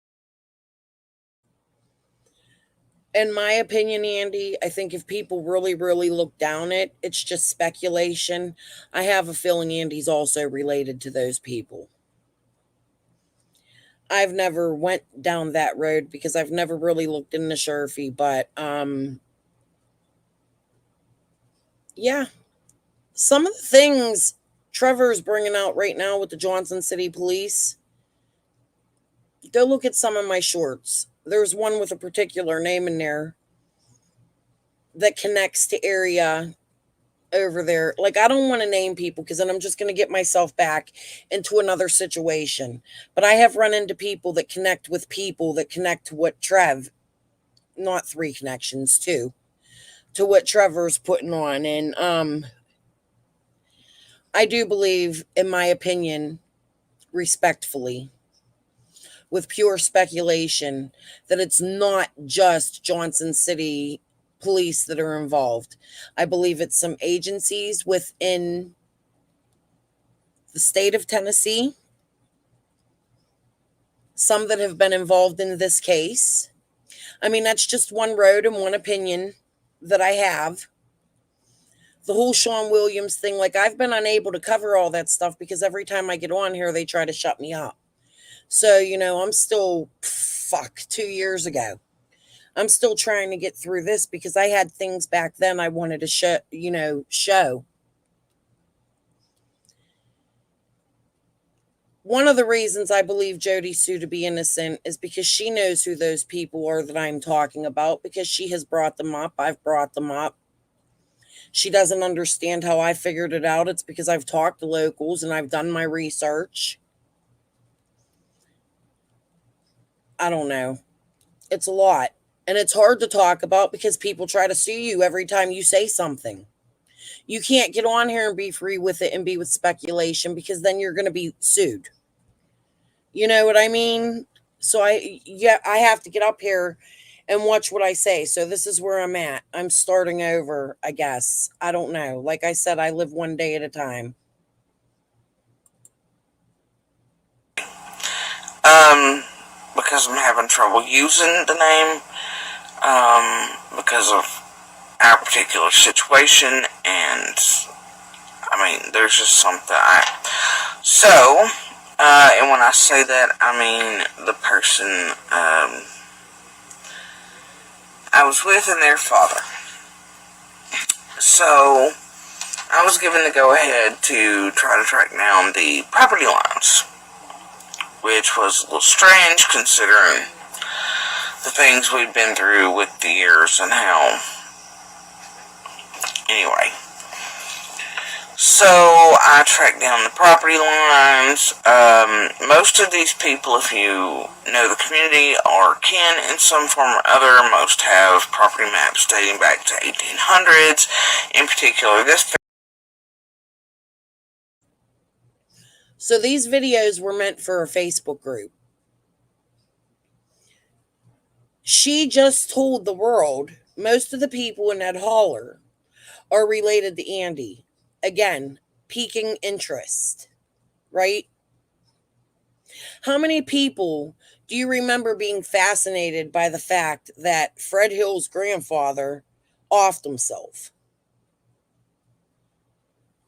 In my opinion, Andy, I think if people really, really look down it, it's just speculation. I have a feeling Andy's also related to those people. I've never went down that road because I've never really looked into Sheriffy, but, yeah. Some of the things Trevor's bringing out right now with the Johnson City Police, go look at some of my shorts. There's one with a particular name in there that connects to area over there. Like, I don't want to name people because then I'm just going to get myself back into another situation. But I have run into people that connect with people that connect to what not 3 connections, 2, to what Trevor's putting on. And I do believe, in my opinion, respectfully, with pure speculation, that it's not just Johnson City Police that are involved. I believe it's some agencies within the state of Tennessee, some that have been involved in this case. That's just one road and one opinion that I have. The whole Sean Williams thing, like, I've been unable to cover all that stuff because every time I get on here, they try to shut me up. So, I'm still, 2 years ago. I'm still trying to get through this because I had things back then I wanted to show. one of the reasons I believe Jodi Sue to be innocent is because she knows who those people are that I'm talking about, because she has brought them up. I've brought them up. She doesn't understand how I figured it out. It's because I've talked to locals and I've done my research. I don't know. It's a lot. And it's hard to talk about because people try to sue you every time you say something. You can't get on here and be free with it and be with speculation, because then you're going to be sued. You know what I mean? So I have to get up here and watch what I say. So this is where I'm at. I'm starting over, I guess. I don't know. Like I said, I live one day at a time. Because I'm having trouble using the name, because of our particular situation, and I mean, there's just something and when I say that, I mean the person, I was with and their father. So, I was given the go-ahead to try to track down the property lines, which was a little strange considering the things we've been through with the years and how. Anyway. So, I tracked down the property lines. Most of these people, if you know the community, are kin in some form or other. Most have property maps dating back to 1800s. In particular, this. So these videos were meant for a Facebook group. She just told the world most of the people in that holler are related to Andy. Again, piquing interest, right? How many people do you remember being fascinated by the fact that Fred Hill's grandfather offed himself?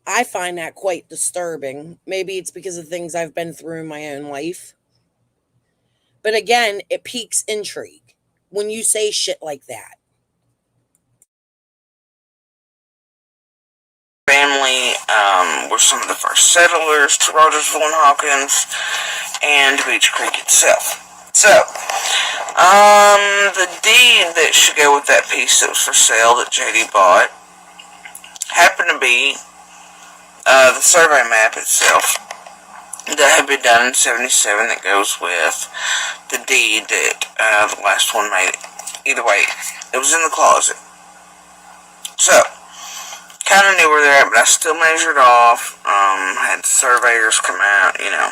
I find that quite disturbing. Maybe it's because of things I've been through in my own life. But again, it piques intrigue when you say shit like that. Family were some of the first settlers to Rogersville and Hawkins and Beach Creek itself. So, the deed that should go with that piece that was for sale that JD bought happened to be the survey map itself that had been done in 77 that goes with the deed that the last one made. Either way, it was in the closet. So, kind of knew where they're at, but I still measured off, had surveyors come out, you know.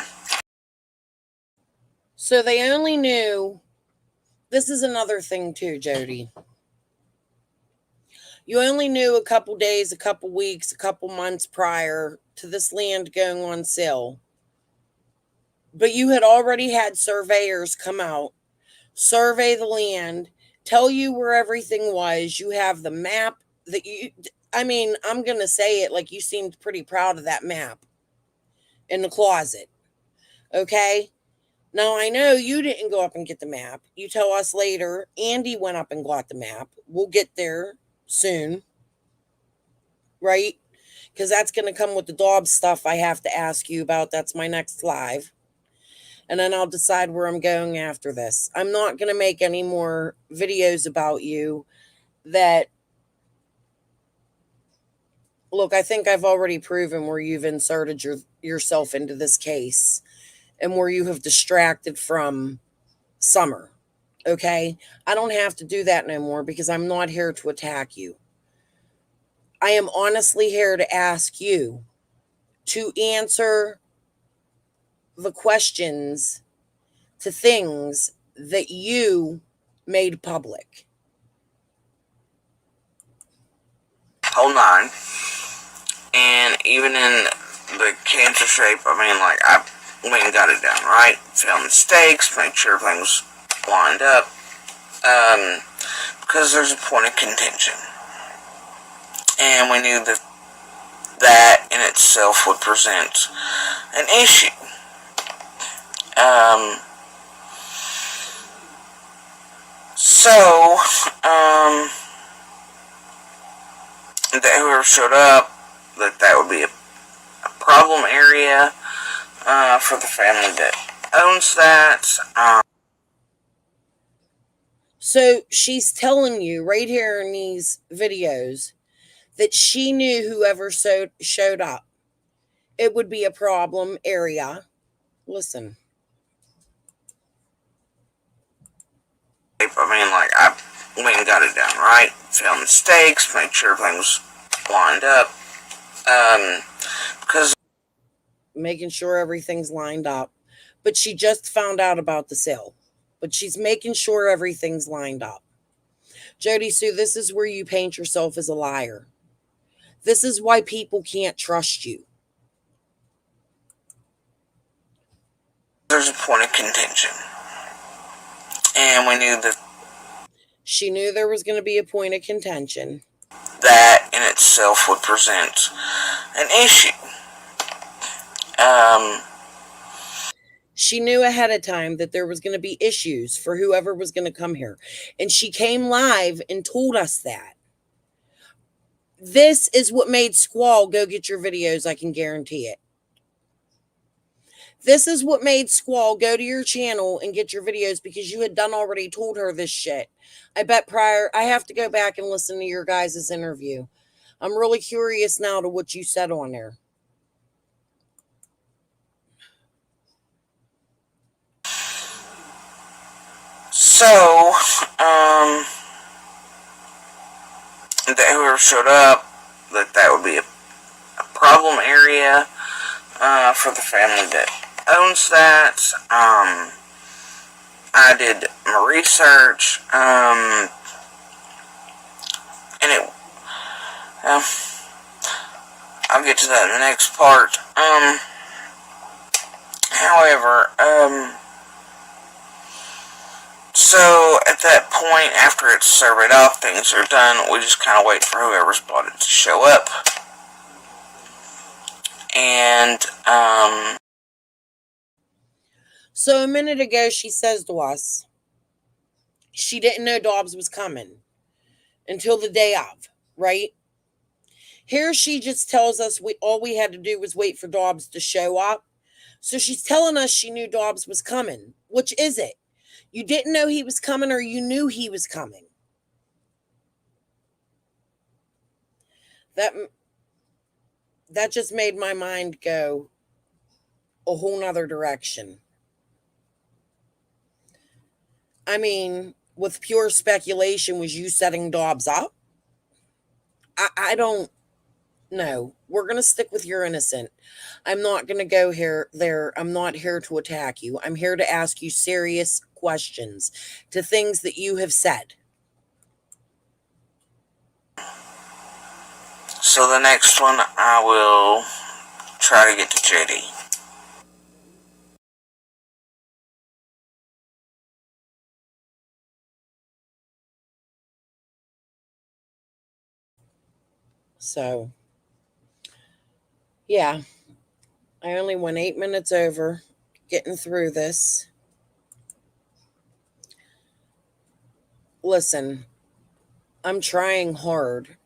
So they only knew, this is another thing too, Jodi. You only knew a couple days, a couple weeks, a couple months prior to this land going on sale. But you had already had surveyors come out, survey the land, tell you where everything was. You have the map that I'm going to say it like you seemed pretty proud of that map in the closet. Okay? Now, I know you didn't go up and get the map. You tell us later, Andy went up and got the map. We'll get there soon. Right? Because that's going to come with the Dobbs stuff I have to ask you about. That's my next live. And then I'll decide where I'm going after this. I'm not going to make any more videos about you that, look, I think I've already proven where you've inserted yourself into this case and where you have distracted from Summer. Okay? I don't have to do that no more because I'm not here to attack you. I am honestly here to ask you to answer the questions to things that you made public. Whole nine. And even in the cancer shape, I mean, like, I went and got it done, right? Found mistakes, made sure everything was lined up. Because there's a point of contention. And we knew that that in itself would present an issue. That whoever showed up, that would be a problem area. for the family that owns that. So she's telling you right here in these videos that she knew whoever showed up, it would be a problem area. Listen. I mean, like, I went and got it done right, found mistakes, made sure everything was lined up. Because making sure everything's lined up. But she just found out about the sale. But she's making sure everything's lined up. Jodi Sue, this is where you paint yourself as a liar. This is why people can't trust you. there's a point of contention. And we knew that She knew there was going to be a point of contention. that in itself would present an issue. She knew ahead of time that there was going to be issues for whoever was going to come here. And she came live and told us that. This is what made Squall go get your videos, I can guarantee it. This is what made Squall go to your channel and get your videos, because you had done already told her this shit. I bet prior, I have to go back and listen to your guys' interview. I'm really curious now to what you said on there. So, that whoever showed up, that would be a problem area for the family that owns that. I did my research, and it, I'll get to that in the next part. However, so at that point, after it's surveyed off, things are done, we just kind of wait for whoever's bought it to show up. And, so a minute ago, she says to us, she didn't know Dobbs was coming until the day of, right? Here she just tells us all we had to do was wait for Dobbs to show up. So she's telling us she knew Dobbs was coming. Which is it? You didn't know he was coming, or you knew he was coming? That just made my mind go a whole nother direction. I mean, with pure speculation, was you setting Dobbs up? I don't know. We're going to stick with you're innocent. I'm not going to go there. I'm not here to attack you. I'm here to ask you serious questions to things that you have said. so the next one, I will try to get to Jodi. So, yeah, I only went 8 minutes over getting through this. Listen, I'm trying hard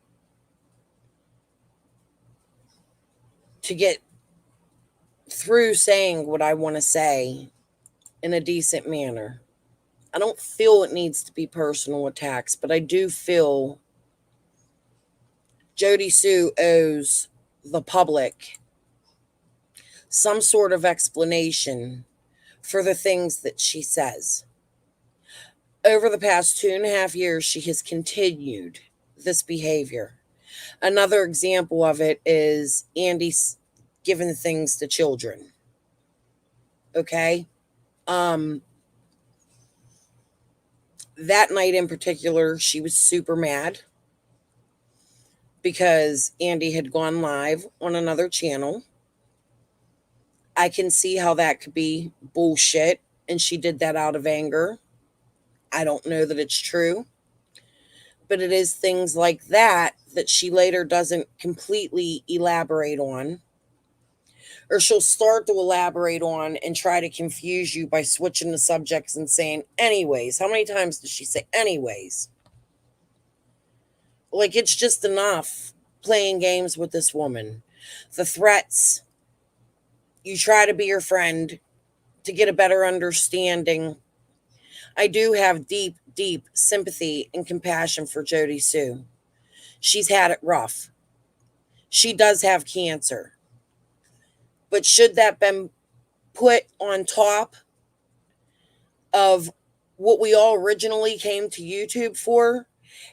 to get through saying what I want to say in a decent manner. I don't feel it needs to be personal attacks, but I do feel Jodi Sue owes the public some sort of explanation for the things that she says. Over the past 2.5 years, she has continued this behavior. Another example of it is Andy's giving things to children. Okay? That night in particular, she was super mad because Andy had gone live on another channel. I can see how that could be bullshit, and she did that out of anger. I don't know that it's true, but it is things like that that she later doesn't completely elaborate on, or she'll start to elaborate on and try to confuse you by switching the subjects and saying anyways. How many times does she say anyways? Like, it's just enough playing games with this woman. The threats You try to be your friend to get a better understanding. I do have deep, deep sympathy and compassion for Jodi Sue. She's had it rough. She does have cancer. But should that been put on top of what we all originally came to YouTube for?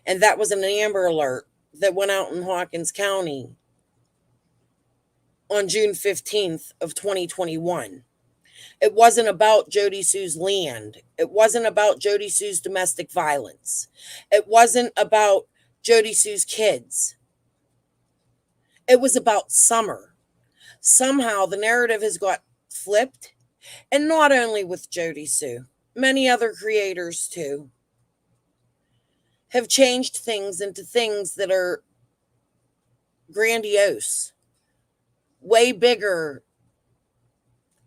And that was an Amber Alert that went out in Hawkins County on June 15th of 2021. It wasn't about Jodi Sue's land. It wasn't about Jodi Sue's domestic violence. It wasn't about Jodi Sue's kids. It was about Summer. Somehow the narrative has got flipped, and not only with Jodi Sue, many other creators too have changed things into things that are grandiose, way bigger.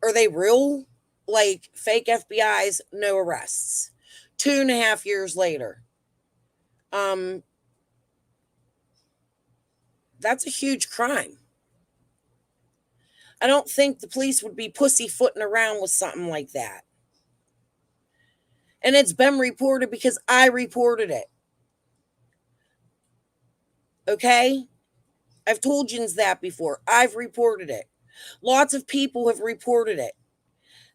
Are they real? Like fake FBI's, no arrests. 2.5 years later. That's a huge crime. I don't think the police would be pussyfooting around with something like that. And it's been reported because I reported it. Okay? I've told you that before. I've reported it. Lots of people have reported it.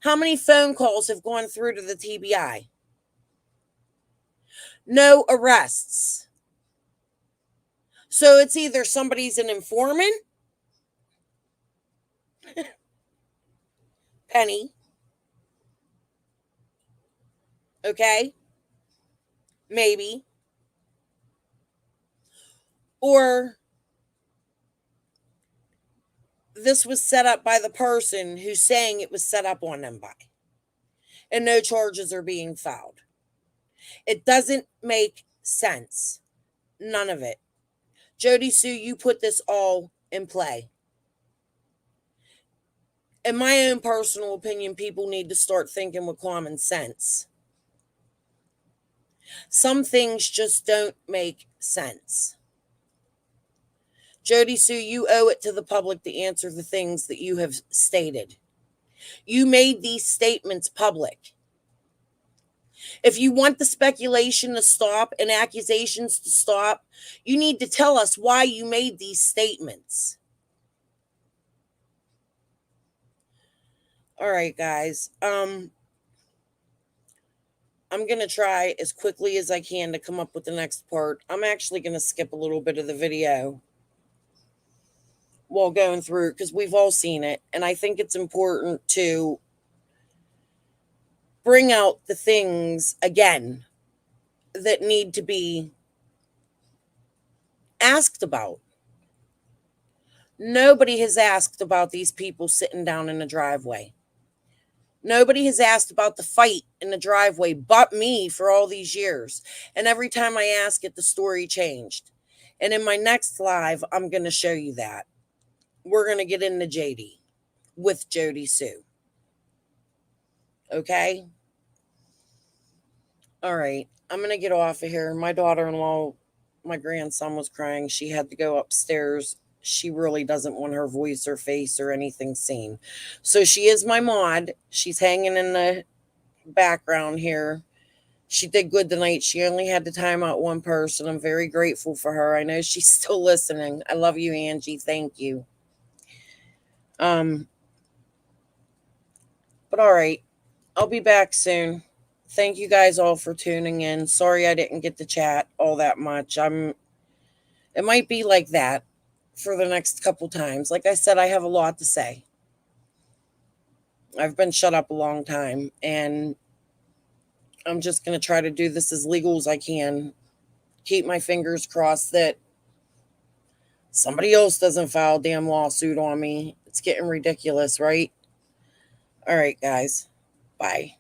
How many phone calls have gone through to the TBI? No arrests. So it's either somebody's an informant, Penny, okay, maybe, or this was set up by the person who's saying it was set up on them by, and no charges are being filed. It doesn't make sense. None of it. Jodi Sue, you put this all in play. In my own personal opinion, people need to start thinking with common sense. Some things just don't make sense. Jodi Sue, you owe it to the public to answer the things that you have stated. You made these statements public. If you want the speculation to stop and accusations to stop, you need to tell us why you made these statements. All right, guys. I'm going to try as quickly as I can to come up with the next part. I'm actually going to skip a little bit of the video while going through because we've all seen it. And I think it's important to bring out the things again that need to be asked about. Nobody has asked about these people sitting down in the driveway. Nobody has asked about the fight in the driveway but me for all these years. And every time I ask it, the story changed. And in my next live, I'm going to show you that. We're going to get into JD with Jodi Sue. Okay? All right. I'm going to get off of here. My daughter-in-law, my grandson was crying. She had to go upstairs. She really doesn't want her voice or face or anything seen. So she is my mod. She's hanging in the background here. She did good tonight. She only had to time out one person. I'm very grateful for her. I know she's still listening. I love you, Angie. Thank you. But all right. I'll be back soon. Thank you guys all for tuning in. Sorry I didn't get to chat all that much. It might be like that for the next couple times. Like I said, I have a lot to say. I've been shut up a long time, and I'm just going to try to do this as legal as I can. Keep my fingers crossed that somebody else doesn't file a damn lawsuit on me. It's getting ridiculous, right? All right, guys. Bye.